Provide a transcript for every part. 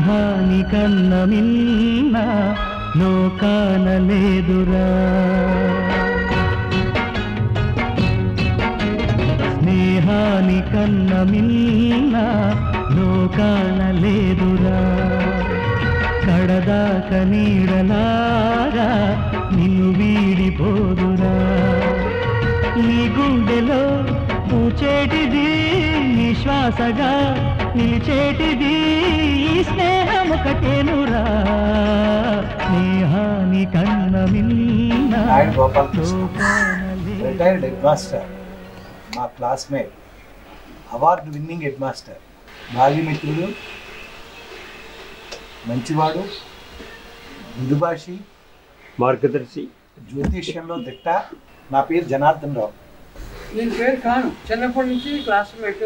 స్నేహానికన్న మిన్న లోకాన లేదురా స్నేహానికన్న మిన్న లోకాన లేదురా కడదాక నీడలాగా నిన్ను వీడిపోదురా నీ గుండెలో పూచేటిది నీ శ్వాసగా నిలిచేటిది ఈ స్నేహం ఒకటేనురా స్నేహానికన్న మిన్న రిటైర్డ్ హెడ్ మాస్టర్, మా classmate, award winning head master, బాల్యమిత్రుడు, మంచివాడు, మృదుభాషి, మార్గదర్శి, జ్యోతిష్యంలో దిట్ట. నా పేరు జనార్దన్ రావు. నేను పేరు కాను, చిన్నప్పటి నుంచి క్లాస్మేట్,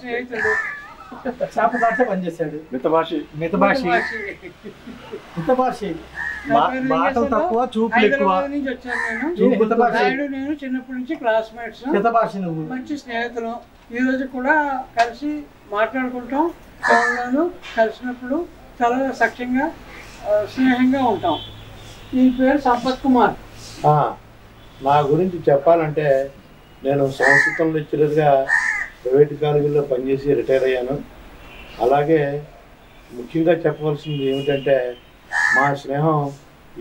స్నేహితుడు, పనిచేశాడు. మాటలు తక్కువ, చూపులు ఎక్కువ. నుంచి వచ్చాను నేను చిన్నప్పటి నుంచి క్లాస్మేట్స్, మంచి స్నేహితులు. ఈ రోజు కూడా కలిసి మాట్లాడుకుంటాం, ఫోన్లోను కలిసినప్పుడు చాలా సఖ్యంగా స్నేహంగా ఉంటాం. ఈ పేరు సంపత్ కుమార్. నా గురించి చెప్పాలంటే నేను సంస్కృతం లెక్చరర్గా ప్రైవేట్ కాలేజీలో పనిచేసి రిటైర్ అయ్యాను. అలాగే ముఖ్యంగా చెప్పవలసింది ఏమిటంటే మా స్నేహం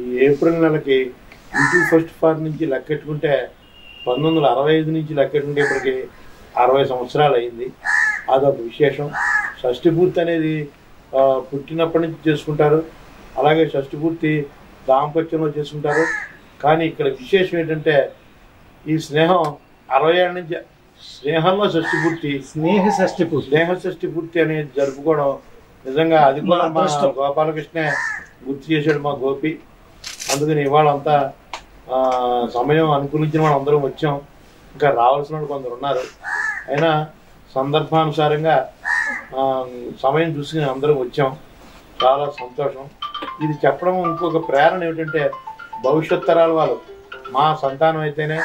ఈ ఏప్రిల్ నెలకి ఇంటూ ఫస్ట్ ఫార్ నుంచి లెక్కెట్టుకుంటే 1965 నుంచి లెక్కెట్టుకుంటే ఇప్పటికి 60 సంవత్సరాలు అయింది. అదొక విశేషం. షష్ఠి పూర్తి అనేది పుట్టినప్పటి నుంచి చేసుకుంటారు, అలాగే షష్ఠి పూర్తి దాంపత్యంలో చేసుకుంటారు. కానీ ఇక్కడ విశేషం ఏంటంటే ఈ స్నేహం 60 ఏళ్ళ నుంచి స్నేహంలో స్నేహ షష్ఠి పూర్తి అనేది జరుపుకోవడం నిజంగా అది కూడా మా గోపాలకృష్ణే గుర్తు చేశాడు, మా గోపి. అందుకని ఇవాళ అంతా సమయం అనుకూలించిన వాళ్ళు అందరం వచ్చాం. ఇంకా రావాల్సిన వాళ్ళు కొందరు ఉన్నారు. అయినా సందర్భానుసారంగా సమయం చూసుకుని అందరం వచ్చాం. చాలా సంతోషం. ఇది చెప్పడం ఇంకొక ప్రేరణ ఏమిటంటే భవిష్యత్ తరాల వాళ్ళు, మా సంతానం అయితేనే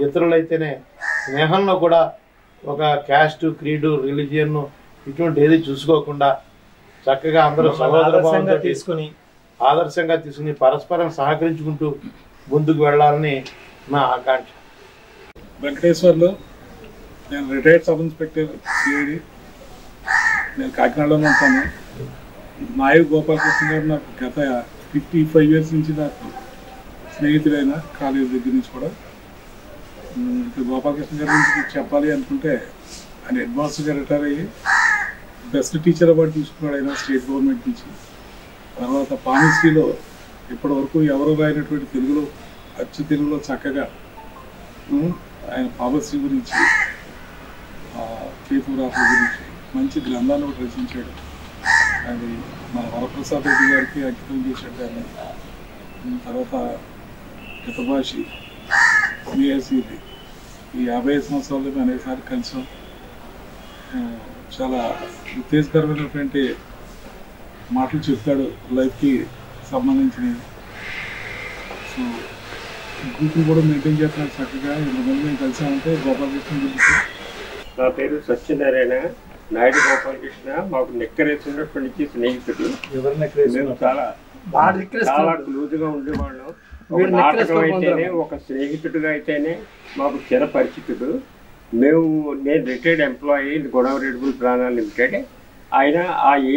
ఇతరులైతేనే స్నేహంలో కూడా ఒక క్యాస్ట్, క్రీడు, రిలీజియన్ ఇటువంటి ఏది చూసుకోకుండా చక్కగా అందరూ సహోదరంగా ఆదర్శంగా తీసుకుని పరస్పరం సహకరించుకుంటూ ముందుకు వెళ్ళాలని నా ఆకాంక్ష. వెంకటేశ్వర్లో నేను రిటైర్డ్ సబ్ ఇన్స్పెక్టర్ సిఐడి. నేను కాకినాడలోనే ఉంటాను. నాయక్ గోపాలకృష్ణ గారు నాకు గత 55 years నుంచి నాకు స్నేహితుడైన కాలేజీ దగ్గర నుంచి కూడా. ఇప్పుడు గోపాలకృష్ణ గారి గురించి చెప్పాలి అనుకుంటే ఆయన హెడ్ మాస్టర్గా రిటైర్ అయ్యి బెస్ట్ టీచర్ అవార్డు తీసుకున్నాడు ఆయన స్టేట్ గవర్నమెంట్ నుంచి. తర్వాత పామిస్ట్రీలో ఇప్పటివరకు ఎవరు రాయినటువంటి తెలుగులో అచ్చు తెలుగులో చక్కగా ఆయన పామిస్ట్రీ గురించి, కేతురాత్రి గురించి మంచి గ్రంథాన్ని ఒకటి రచించాడు. అది మన వరప్రసాద్ రెడ్డి గారికి అంకితం చేశాడు. దాన్ని తర్వాత హితభాషి, స్నేహశీలి, ఈ 50 సంవత్సరాలు మేము అనేకసార్లు కలిసాం. చాలా ఉత్తేజకరమైనటువంటి మాటలు చెప్తాడు లైఫ్కి సంబంధించినవి. సో గ్రూప్ని కూడా మెయింటైన్ చేస్తున్నాడు చక్కగా. ఇంతమంది మేము కలిసామంటే గోపాలకృష్ణ గురించి. నా పేరు సత్యనారాయణ, నాయుడు గోపాలకృష్ణ. మాకు నెక్కరేసినప్పటి నుంచి స్నేహితుడు. మేము చాలా క్లోజ్గా ఉండేవాళ్ళం. ఒక నాటకం అయితేనే, ఒక స్నేహితుడిగా అయితేనే మాకు చిరపరిచితుడు. నేను రిటైర్డ్ ఎంప్లాయీ గోదావరి ప్రాణాలు లిమిటెడ్. ఆయన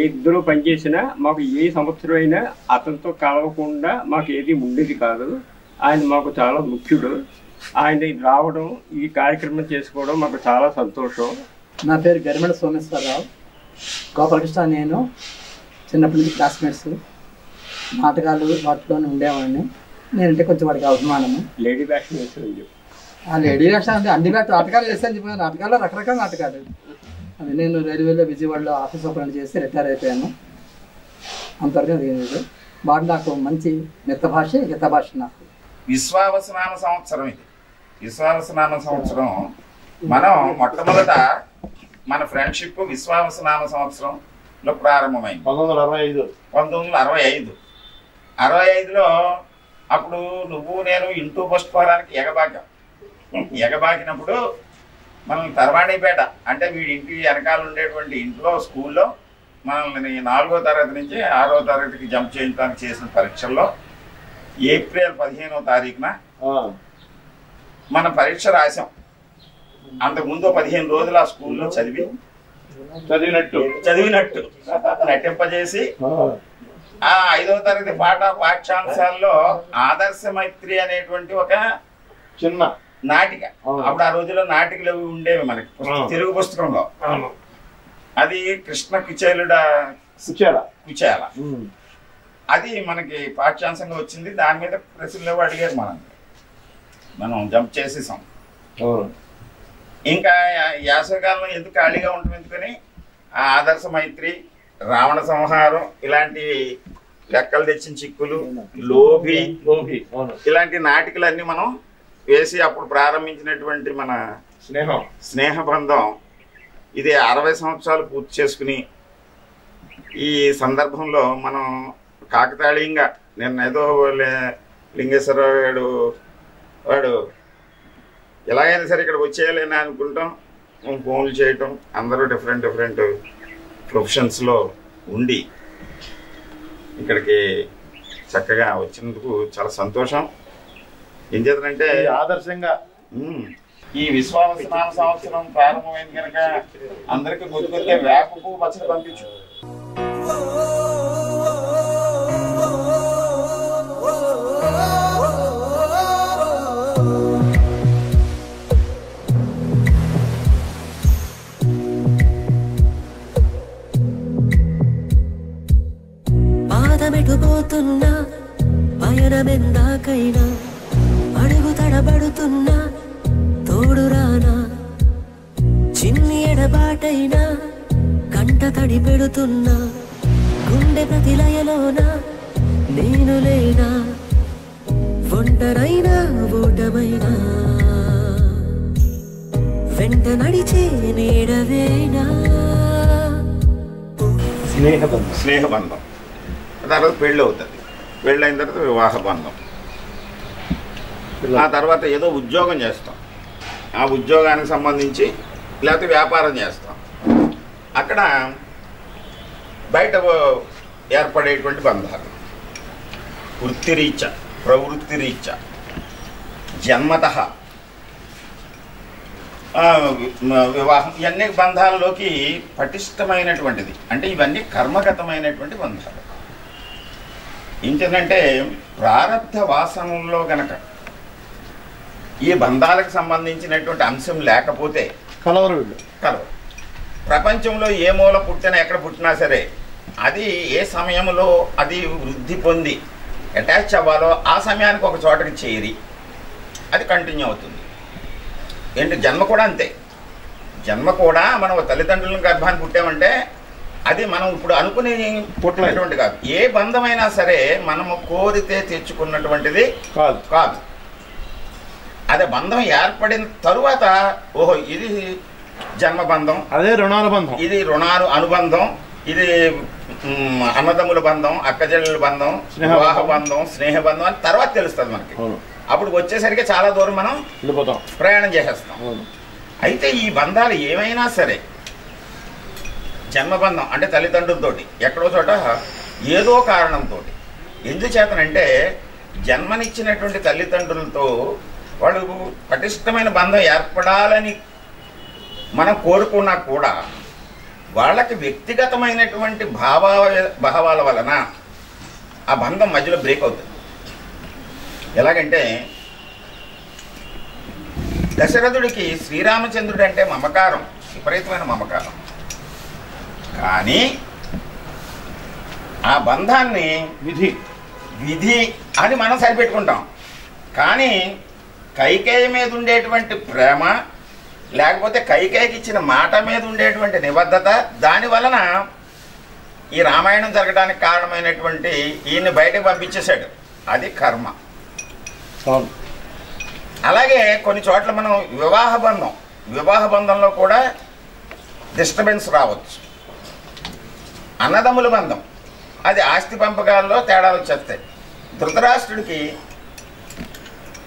ఇద్దరు పనిచేసినా మాకు ఏ సంవత్సరం అయినా అతనితో కలవకుండా మాకు ఏది ఉండేది కాదు. ఆయన మాకు చాలా ముఖ్యుడు. ఆయన రావడం, ఈ కార్యక్రమం చేసుకోవడం మాకు చాలా సంతోషం. నా పేరు గరిమెడ సోమేశ్వరరావు. గోపాలకృష్ణ నేను చిన్నప్పటి నుంచి క్లాస్మేట్స్. నాటకాలు వాటిలోనే ఉండేవాడిని. నేనంటే కొంచెం వాడికి అభిమానము. లేడీ వేషం వేసాను. లేడీ వేషం అంటే అన్ని నాటకాలు వేసాను చెప్పాను. నాటకాల్లో రకరకాల నాటకాలు. అది నేను రైల్వేలో విజయవాడలో ఆఫీస్ ఓపెన్ చేసి రిటైర్ అయిపోయాను. అంతవరకు లేదు. వాడు నాకు మంచి హితభాష నాకు. విశ్వావసనామ సంవత్సరం ఇది. విశ్వావసనామ సంవత్సరం మనం మొట్టమొదట మన ఫ్రెండ్షిప్ విశ్వావసనామ సంవత్సరంలో ప్రారంభమైంది. 1965. 65లో అప్పుడు నువ్వు నేను ఇంటూ ఫస్ట్ ఫారానికి ఎగబాకినప్పుడు మనం తర్వాణిపేట అంటే వీడి ఇంటి వెనకాల ఉండేటువంటి ఇంట్లో స్కూల్లో మనల్ని 4వ తరగతి నుంచి 6వ తరగతికి జంప్ చేయడానికి చేసిన పరీక్షల్లో ఏప్రిల్ 15వ తారీఖున మనం పరీక్ష రాసాం. అంతకుముందు 15 రోజులు ఆ స్కూల్లో చదివినట్టు నటింపజేసి ఆ 5వ తరగతి పాఠ్యాంశాల్లో ఆదర్శ మైత్రి అనేటువంటి ఒక చిన్న నాటిక, అప్పుడు ఆ రోజుల్లో నాటికలు ఉండేవి మనకి తెలుగు పుస్తకంలో. అది కృష్ణ కుచేల కుచేల అది మనకి పాఠ్యాంశంగా వచ్చింది. దాని మీద ప్రశ్నలు అడిగారు, మనం జంప్ చేసేసాం. ఇంకా యాసవకాలంలో ఎందుకు ఖాళీగా ఉంటుంది ఎందుకని ఆ ఆదర్శ మైత్రి, రావణ సంహారం ఇలాంటి లెక్కలు తెచ్చిన చిక్కులు, లోభి ఇలాంటి నాటికలన్నీ మనం వేసి అప్పుడు ప్రారంభించినటువంటి మన స్నేహబంధం ఇది 60 సంవత్సరాలు పూర్తి చేసుకుని ఈ సందర్భంలో మనం కాకతాళీయంగా నిన్న ఏదో లింగేశ్వరరావు వాడు ఎలాగైనా సరే ఇక్కడ వచ్చేయాలని అనుకుంటాం, ఫోన్లు చేయటం, అందరూ డిఫరెంట్ ప్రొఫెషన్స్లో ఉండి ఇక్కడికి చక్కగా వచ్చినందుకు చాలా సంతోషం. ఏం చేద్దంటే ఆదర్శంగా ఈ విశ్వావసనామ సంవత్సరం ప్రారంభమైంది కనుక అందరికి కొద్దిగా వేప పువ్వు పచ్చడి పంపించు. పాదమెటుపోతున్నా పయనమెందాకైనా అడుగు తడబడుతున్నా తోడురానా, చిన్ని ఎడబాటైనా కంట తడి పెడుతున్నా గుండె ప్రతిలయలోనా నేను లేనా, ఒంటరైనా ఓటమైనా వెంట నడిచే నీడవేనా. స్నేహబంధం తర్వాత పెళ్ళి అవుతుంది, పెళ్ళైన తర్వాత వివాహ బంధం, ఆ తర్వాత ఏదో ఉద్యోగం చేస్తాం, ఆ ఉద్యోగానికి సంబంధించి లేకపోతే వ్యాపారం చేస్తాం, అక్కడ బయట ఏర్పడేటువంటి బంధాలు వృత్తిరీత్యా ప్రవృత్తిరీత్యా జన్మతః వివాహం ఇవన్నీ బంధాలలోకి పటిష్టమైనటువంటిది. అంటే ఇవన్నీ కర్మగతమైనటువంటి బంధాలు. ఏంటంటే ప్రారబ్ధ వాసనల్లో గనక ఈ బంధాలకు సంబంధించినటువంటి అంశం లేకపోతే కలవరు. ప్రపంచంలో ఏ మూల పుట్టినా ఎక్కడ పుట్టినా సరే అది ఏ సమయంలో అది వృద్ధి పొంది అటాచ్ అవ్వాలో ఆ సమయానికి ఒక చోటకి చేరి అది కంటిన్యూ అవుతుంది. ఏంటి జన్మ కూడా అంతే. జన్మ కూడా మనం తల్లిదండ్రులను గర్భాన్ని పుట్టామంటే అది మనం ఇప్పుడు అనుకుని పుట్టినటువంటి కాదు. ఏ బంధమైనా సరే మనము కోరితే తెచ్చుకున్నటువంటిది కాదు. అదే బంధం ఏర్పడిన తరువాత ఓహో ఇది జన్మబంధం, అదే రుణానుబంధం, ఇది అనుబంధం, ఇది అన్నదమ్ముల బంధం, అక్కజల్లుల బంధం, వివాహ బంధం, స్నేహబంధం అని తర్వాత తెలుస్తుంది మనకి. అప్పుడు వచ్చేసరికి చాలా దూరం మనం ప్రయాణం చేసేస్తాం. అయితే ఈ బంధాలు ఏమైనా సరే జన్మబంధం అంటే తల్లిదండ్రులతోటి ఎక్కడో చోట ఏదో కారణంతో, ఎందుచేతనంటే జన్మనిచ్చినటువంటి తల్లిదండ్రులతో వాళ్ళు పటిష్టమైన బంధం ఏర్పడాలని మనం కోరుకున్నా కూడా వాళ్ళకి వ్యక్తిగతమైనటువంటి భావాల వలన ఆ బంధం మధ్యలో బ్రేక్ అవుతుంది. ఎలాగంటే దశరథుడికి శ్రీరామచంద్రుడు అంటే మమకారం, విపరీతమైన మమకారం. కానీ ఆ బంధాన్ని విధి అని మనం సరిపెట్టుకుంటాం. కానీ కైకేయి మీద ఉండేటువంటి ప్రేమ, లేకపోతే కైకేయికి ఇచ్చిన మాట మీద ఉండేటువంటి నిబద్ధత, దాని వలన ఈ రామాయణం జరగడానికి కారణమైనటువంటి ఈయన్ని బయటకు పంపించేశాడు. అది కర్మ. అలాగే కొన్ని చోట్ల మనం వివాహ బంధంలో కూడా డిస్టర్బెన్స్ రావచ్చు. అన్నదమ్ముల బంధం అది ఆస్తి పంపకాల్లో తేడాలు వచ్చేస్తాయి. ధృతరాష్ట్రుడికి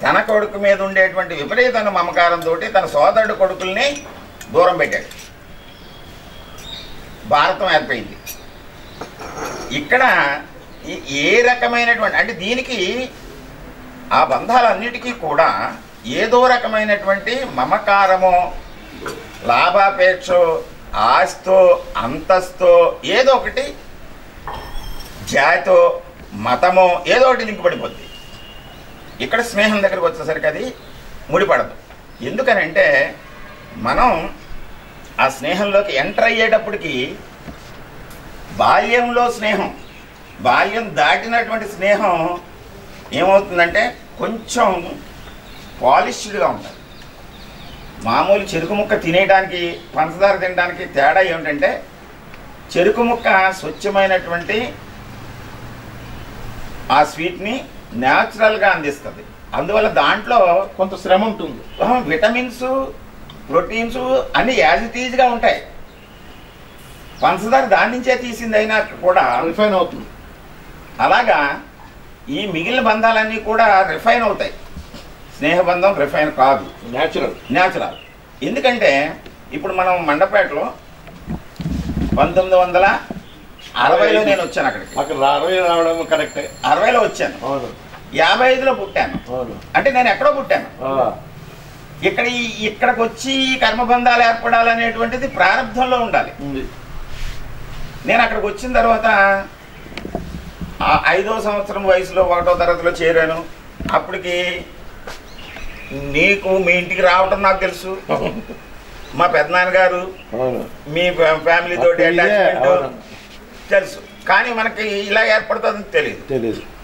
తన కొడుకు మీద ఉండేటువంటి విపరీతమైన మమకారంతో తన సోదరుడు కొడుకుల్ని దూరం పెట్టాడు. భారతం ఏర్పడింది. ఇక్కడ ఏ రకమైనటువంటి అంటే దీనికి ఆ బంధాలన్నిటికీ కూడా ఏదో రకమైనటువంటి మమకారమో లాభాపేక్ష ఆస్తో అంతస్తో ఏదో ఒకటి జాతో మతమో ఏదో ఒకటి లింక్ పడిపోద్ది. ఇక్కడ స్నేహం దగ్గరికి వచ్చేసరికి అది ముడిపడదు. ఎందుకనంటే మనం ఆ స్నేహంలోకి ఎంటర్ అయ్యేటప్పటికి బాల్యంలో స్నేహం, బాల్యం దాటినటువంటి స్నేహం ఏమవుతుందంటే కొంచెం పాలిష్డ్గా ఉంటుంది. మామూలు చెరుకు ముక్క తినేయడానికి పంచదార తినడానికి తేడా ఏమిటంటే చెరుకు ముక్క స్వచ్ఛమైనటువంటి ఆ స్వీట్ని న్యాచురల్గా అందిస్తుంది. అందువల్ల దాంట్లో కొంత శ్రమ ఉంటుంది. విటమిన్స్ ప్రోటీన్స్ అన్నీ యాజ్ ఇట్ ఈజ్గా ఉంటాయి. పంచదార దాని నుంచే తీసింది అయినా కూడా రిఫైన్ అవుతుంది. అలాగా ఈ మిగిలిన బంధాలన్నీ కూడా రిఫైన్ అవుతాయి. స్నేహబంధం రిఫైన్ కాదు, న్యాచురల్. ఎందుకంటే ఇప్పుడు మనం మండపేటలో 1960లో నేను వచ్చాను. అక్కడికి అక్కడ 60 రావడం కరెక్టే. 60లో వచ్చాను, 55లో పుట్టాను. అంటే నేను ఎక్కడో పుట్టాను. ఇక్కడికి వచ్చి కర్మబంధాలు ఏర్పడాలనేటువంటిది ప్రారంభంలో ఉండాలి. నేను అక్కడికి వచ్చిన తర్వాత 5వ సంవత్సరం వయసులో 1వ తరగతిలో చేరాను. అప్పటికి నీకు మీ ఇంటికి రావటం నాకు తెలుసు, మా పెద్దనాన్నగారు మీ ఫ్యామిలీ తోటి అటాచ్మెంట్ తెలుసు, కానీ మనకి ఇలా ఏర్పడుతుందని తెలియదు.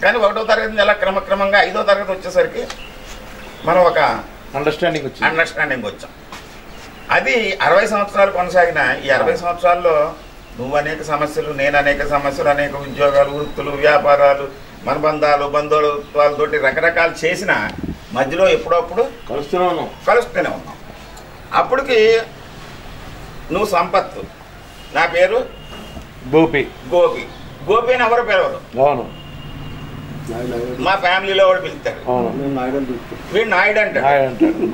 కానీ 1వ తరగతి అలా క్రమక్రమంగా 5వ తరగతి వచ్చేసరికి మనం ఒక అండర్స్టాండింగ్ వచ్చాం. అది 60 సంవత్సరాలు కొనసాగిన ఈ 60 సంవత్సరాల్లో నువ్వు అనేక సమస్యలు, నేను అనేక సమస్యలు, అనేక ఉద్యోగాలు, వృత్తులు, వ్యాపారాలు, మన బంధువులతోటి రకరకాలు చేసిన మధ్యలో ఎప్పుడప్పుడు కలుస్తూనే ఉన్నాం. అప్పటికి నువ్వు సంపత్తు, నా పేరు గోపి అని ఎవరు పిలవరు. మా ఫ్యామిలీలో వాడు పిలుస్తాడు, వీడు నాయుడు అంటాడు,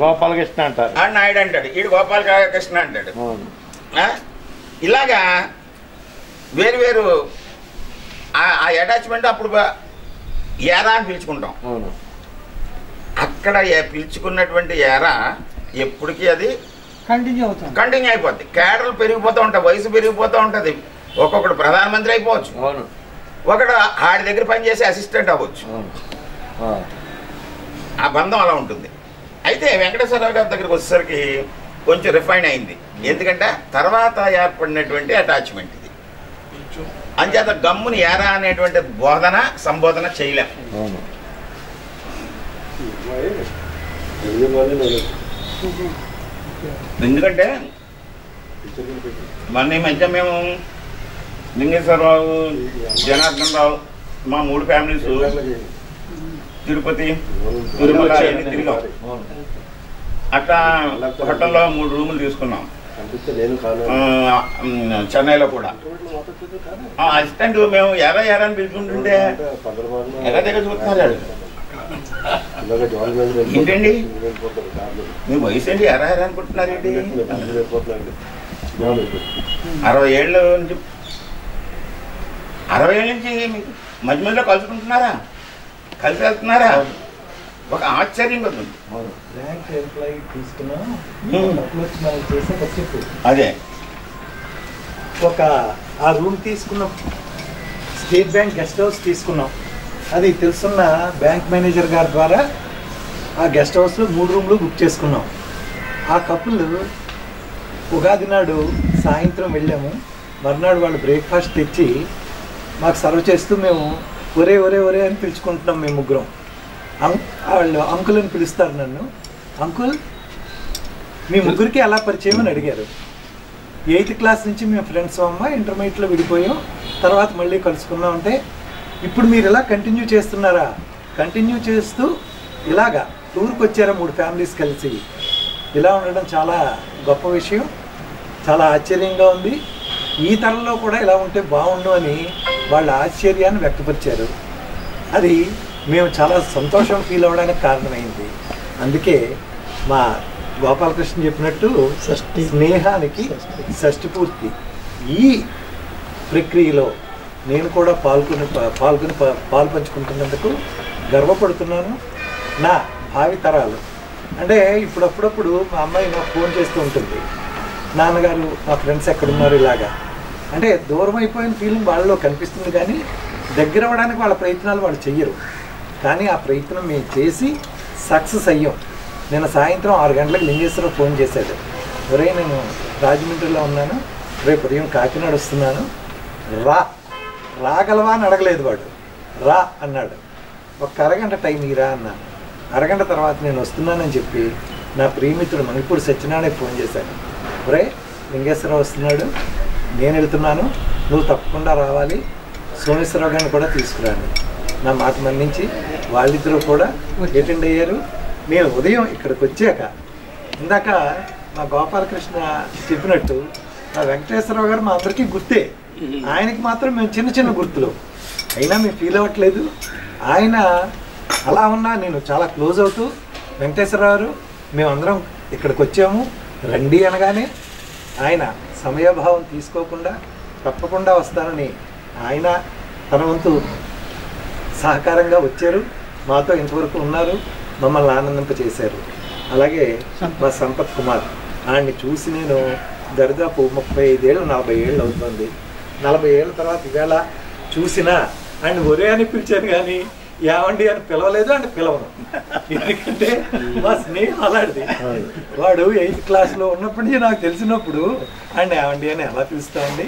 గోపాలకృష్ణ అంటారు, నాయుడు అంటాడు, వీడు గోపాలకృష్ణ అంటాడు. ఇలాగా వేరు ఆ అటాచ్మెంట్ అప్పుడు ఏరా అని పిలుచుకుంటాం. అక్కడ పిలుచుకున్నటువంటి ఏరా ఎప్పటికీ అది కంటిన్యూ అయిపోద్ది. కేడర్లు పెరిగిపోతూ ఉంటాయి, వయసు పెరిగిపోతూ ఉంటుంది. ఒక్కొక్కడు ప్రధానమంత్రి అయిపోవచ్చు, ఒకడు ఆడి దగ్గర పనిచేసే అసిస్టెంట్ అవ్వచ్చు. ఆ బంధం అలా ఉంటుంది. అయితే వెంకటేశ్వరరావు గారి దగ్గరికి వచ్చేసరికి కొంచెం రిఫైన్ అయింది. ఎందుకంటే తర్వాత ఏర్పడినటువంటి అటాచ్మెంట్ ఇది. అంచేత గమ్ముని ఏరా అనేటువంటి సంబోధన చేయలేం. ఎందుకంటే మన మధ్య మేము లింగేశ్వరరావు, జనార్దన్ రావు, మా 3 ఫ్యామిలీస్ తిరుపతి, తిరుమల తిరిగాం. అట్లా హోటల్లో 3 రూములు తీసుకున్నాం. చెన్నైలో కూడా అసిస్టెంట్ మేము ఎరా అని పిలుచుకుంటుంటే ఎరా దగ్గర చూస్తున్నారు. ఏంటండి మీ వయసు ఏంటి ఎరా అనుకుంటున్నారు ఏంటి? 60 ఏళ్ళ నుంచి 60 ఏళ్ళ నుంచి మధ్య మధ్యలో కలుసుకుంటున్నారా, కలిసి వెళ్తున్నారా? ఒక ఆశ్చర్యంగా ఉంటుంది. అదే ఆ రూమ్ తీసుకున్నాం, స్టేట్ బ్యాంక్ గెస్ట్ హౌస్ తీసుకున్నాం. అది తెలుసున్న బ్యాంక్ మేనేజర్ గారి ద్వారా ఆ గెస్ట్ హౌస్లో 3 రూమ్లు బుక్ చేసుకున్నాం. ఆ కపుల్ ఉగాది నాడు సాయంత్రం వెళ్ళాము. మర్నాడు వాళ్ళు బ్రేక్ఫాస్ట్ తెచ్చి మాకు సర్వ్ చేస్తూ మేము ఒరే అని పిలుచుకుంటున్నాం. మేము ముగ్గురం. వాళ్ళు అంకుల్ అని పిలుస్తారు నన్ను. అంకుల్ మీ ముగ్గురికి ఎలా పరిచయం అని అడిగారు. 8th క్లాస్ నుంచి మేము ఫ్రెండ్స్ అమ్మ, ఇంటర్మీడియట్లో విడిపోయాం, తర్వాత మళ్ళీ కలుసుకున్నాం. అంటే ఇప్పుడు మీరు ఇలా కంటిన్యూ చేస్తున్నారా? కంటిన్యూ చేస్తూ ఇలాగా టూర్కి వచ్చారా 3 ఫ్యామిలీస్ కలిసి? ఇలా ఉండడం చాలా గొప్ప విషయం, చాలా ఆశ్చర్యంగా ఉంది. ఈ తరంలో కూడా ఇలా ఉంటే బాగుండు అని వాళ్ళ ఆశ్చర్యాన్ని వ్యక్తపరిచారు. అది మేము చాలా సంతోషం ఫీల్ అవ్వడానికి కారణమైంది. అందుకే మా గోపాలకృష్ణ చెప్పినట్టు స్నేహానికి షష్ఠి పూర్తి. ఈ ప్రక్రియలో నేను కూడా పాలు పంచుకుంటున్నందుకు గర్వపడుతున్నాను. నా భావి తరాలు అంటే ఇప్పుడప్పుడప్పుడు మా అమ్మాయి నాకు ఫోన్ చేస్తూ ఉంటుంది, నాన్నగారు మా ఫ్రెండ్స్ ఎక్కడున్నారు ఇలాగా. అంటే దూరం అయిపోయిన ఫీలింగ్ వాళ్ళలో కనిపిస్తుంది, కానీ దగ్గర అవ్వడానికి వాళ్ళ ప్రయత్నాలు వాళ్ళు చెయ్యరు. కానీ ఆ ప్రయత్నం మేము చేసి సక్సెస్ అయ్యాం. నేను సాయంత్రం 6 గంటలకు లింగేశ్వరరావు ఫోన్ చేశాడు, ఒరే నేను రాజమండ్రిలో ఉన్నాను, రేపు ఉదయం కాకినాడ వస్తున్నాను, రాగలవా అని అడగలేదు వాడు, రా అన్నాడు. ఒక అరగంట టైం ఇరా అన్నాను. అరగంట తర్వాత నేను వస్తున్నానని చెప్పి నా ప్రియమిత్రుడు మణిపూర్ సత్యనారాయణ ఫోన్ చేశాను, ఒరే లింగేశ్వరరావు వస్తున్నాడు, నేను వెళ్తున్నాను, నువ్వు తప్పకుండా రావాలి, సోమేశ్వరరావు గారిని కూడా తీసుకురాను. నా మాట మన్నించి వాళ్ళిద్దరూ కూడా అటెండ్ అయ్యారు. నేను ఉదయం ఇక్కడికి వచ్చాక ఇందాక మా గోపాలకృష్ణ చెప్పినట్టు మా వెంకటేశ్వరరావు గారు మా అందరికీ గుర్తే, ఆయనకి మాత్రం మేము చిన్న చిన్న గుర్తులు అయినా మేము ఫీల్ అవ్వట్లేదు. ఆయన అలా ఉన్నా నేను చాలా క్లోజ్ అవుతూ వెంకటేశ్వరరావు గారు మేమందరం ఇక్కడికి వచ్చాము రండి అనగానే ఆయన సమయభావం తీసుకోకుండా తప్పకుండా వస్తానని ఆయన తన వంతు సహకారంగా వచ్చారు, మాతో ఇంతవరకు ఉన్నారు, మమ్మల్ని ఆనందింపచేశారు. అలాగే మా సంపత్ కుమార్, ఆయన్ని చూసి నేను దరిదాపు 35 ఏళ్ళు 40 ఏళ్ళు అవుతుంది. 40 ఏళ్ళ తర్వాత ఈవేళ చూసినా ఆయన ఒరే అని పిలిచాను కానీ ఏమండి అని పిలవలేదు, అంటే పిలవను. ఎందుకంటే మా స్నేహం అలాంటిది. వాడు 8th క్లాస్లో ఉన్నప్పటి నుంచి నాకు తెలిసినప్పుడు ఆయన ఏమండి అని ఎలా పిలుస్తామండి.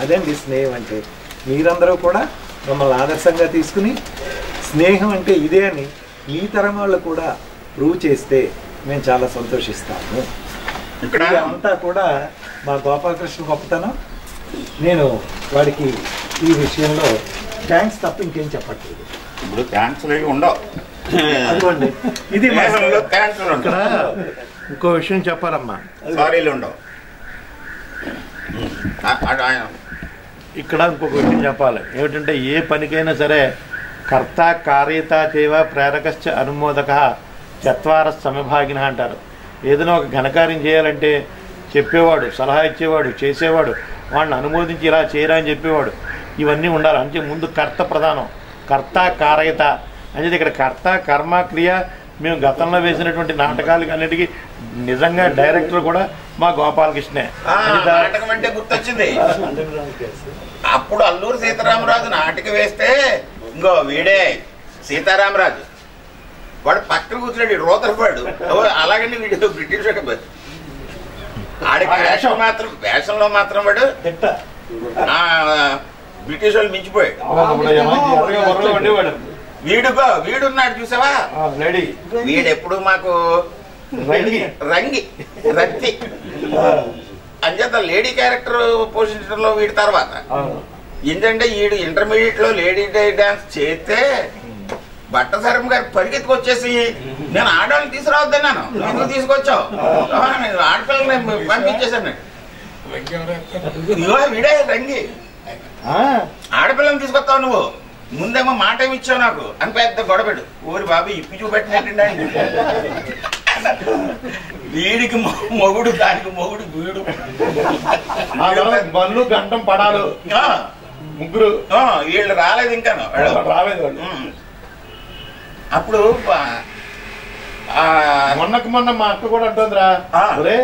అదండి స్నేహం అంటే. మీరందరూ కూడా మమ్మల్ని ఆదర్శంగా తీసుకుని స్నేహం అంటే ఇదే అని మీ తరం వాళ్ళు కూడా ప్రూవ్ చేస్తే మేము చాలా సంతోషిస్తాము. ఇక్కడ అంతా కూడా మా గోపాలకృష్ణ గొప్పతనం. నేను వాడికి ఈ విషయంలో థ్యాంక్స్ తప్ప ఇంకేం చెప్పట్లేదు. ఇప్పుడు థ్యాంక్స్ ఉండవు, అదిగోండి ఇది ఇక్కడ ఇంకో విషయం చెప్పాలమ్మా, సారీలు ఉండవు. ఇక్కడ ఇంకొక విషయం చెప్పాలి ఏమిటంటే, ఏ పనికైనా సరే కర్త కార్యత చేవ ప్రేరకశ్చ అనుమోదక చత్వార సమభాగిన అంటారు. ఏదైనా ఒక ఘనకార్యం చేయాలంటే చెప్పేవాడు, సలహా ఇచ్చేవాడు, చేసేవాడు, వాడిని అనుమోదించి ఇలా చేయరా అని చెప్పేవాడు, ఇవన్నీ ఉండాలి. అంటే ముందు కర్త ప్రధానం, కర్త కారయత అనేది. ఇక్కడ కర్త కర్మ క్రియ మేము గతంలో వేసినటువంటి నాటకాలకి అన్నిటికీ నిజంగా డైరెక్టర్ కూడా మా గోపాలకృష్ణే. నాటకం అంటే గుర్తొచ్చింది, అప్పుడు అల్లూరు సీతారామరాజు నాటకం వేస్తే ఇంకో వీడే సీతారామరాజు, వాడు పక్కన కూర్చున్నాడు రోతరపాడు. అలాగండి వీడు బ్రిటిష్ ఆడికి వేషంలో మాత్రం వాడు బ్రిటిష్ వాళ్ళు మించిపోయాడు. వీడున్నాడు చూసావా, వీడెప్పుడు మాకు రత్తి అంచేత లేడీ క్యారెక్టర్ పోషించడంలో వీడి తర్వాత. ఏంటంటే వీడు ఇంటర్మీడియట్ లో లేడీ డాన్స్ చేస్తే భట్టసారమ్మ గారు పరిగెత్తుకు వచ్చేసి నేను ఆడవాళ్ళని తీసుకురావద్దన్నాను, ఎందుకు తీసుకొచ్చావు, నేను ఆడపిల్లల్ని పంపించేశాను, వీడే రంగి ఆడపిల్లని తీసుకొస్తావు నువ్వు, ముందేమో మాట ఏమి ఇచ్చావు నాకు అని పెద్ద గొడవడు. ఊరి బాబు ఇప్పి చూపెట్టినట్టు వీడికి మొగుడు, దానికి మొగుడు వీడు, బళ్ళు గంటం పడాలు ముగ్గురు, వీళ్ళు రాలేదు ఇంకా రాలేదు. అప్పుడు మొన్న మా అక్క కూడా అంటుందిరా, ఒరే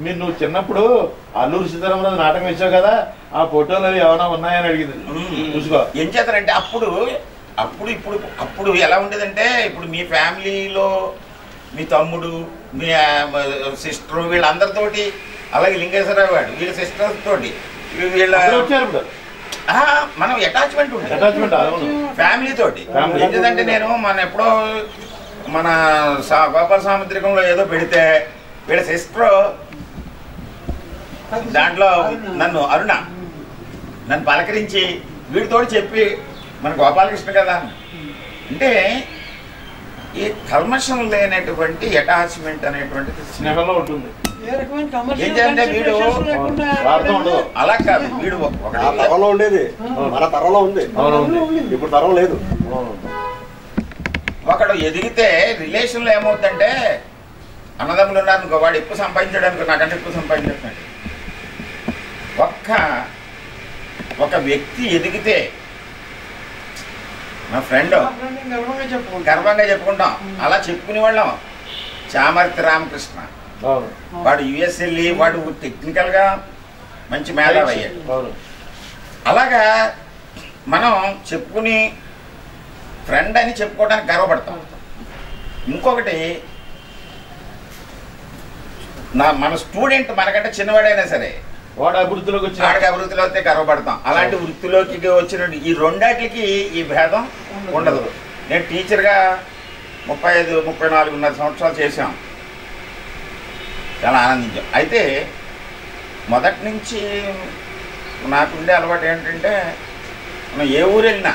మీరు నువ్వు చిన్నప్పుడు అల్లూరు సీతారామరాజు నాటకం వేసావు కదా, ఆ ఫోటోలు ఏమైనా ఉన్నాయని అడిగింది. చూసుకో ఏం చేస్తారంటే అప్పుడు ఎలా ఉండేదంటే, ఇప్పుడు మీ ఫ్యామిలీలో మీ తమ్ముడు, మీ సిస్టర్, వీళ్ళందరితోటి, అలాగే లింగేశ్వరరావు వాడు వీళ్ళ సిస్టర్స్ తోటి వీళ్ళ మనం అటాచ్మెంట్ ఉంటుంది ఫ్యామిలీ తోటి. ఎందుకంటే నేను ఎప్పుడో మన గోపాల సాముద్రికంలో ఏదో పెడితే వీళ్ళ సిస్టర్ దాంట్లో అరుణ నన్ను పలకరించి వీడితోటి చెప్పి మన గోపాలకృష్ణ కదా అంటే ఈ కల్మషం లేనటువంటి అటాచ్మెంట్ అనేటువంటిది స్నేహంలో ఉంటుంది. ఏంటంటే వీడు అలా కాదు, వీడు తరంలో ఉండేది మన తరంలో ఉంది, ఇప్పుడు తరం లేదు. ఒకడు ఎదిగితే రిలేషన్లో ఏమవుతుందంటే, అన్నదమ్ములు ఉన్నారు అనుకో, వాడు ఎక్కువ సంపాదించాడు అనుకో, నాకంటే ఎక్కువ సంపాదించాడు, ఒక్క ఒక వ్యక్తి ఎదిగితే మా ఫ్రెండ్ గర్వంగా చెప్పుకుంటాం. అలా చెప్పుకునే వాళ్ళం. చామర్తి రామకృష్ణ వాడు యుఎస్ వెళ్ళి వాడు టెక్నికల్గా మంచి మేధావి అయ్యాడు. అలాగా మనం చెప్పుకుని ఫ్రెండ్ అని చెప్పుకోవడానికి గర్వపడతాం. ఇంకొకటి మన స్టూడెంట్ మనకంటే చిన్నవాడైనా సరే వాడికి అభివృద్ధిలో వస్తే గర్వపడతాం. అలాంటి వృత్తిలోకి వచ్చిన ఈ రెండాటికి ఈ భేదం ఉండదు. నేను టీచర్గా 34 సంవత్సరాలు చేశాం. చాలా ఆనందించాం. అయితే మొదటి నుంచి నాకుండే అలవాటు ఏంటంటే మనం ఏ ఊరు వెళ్ళినా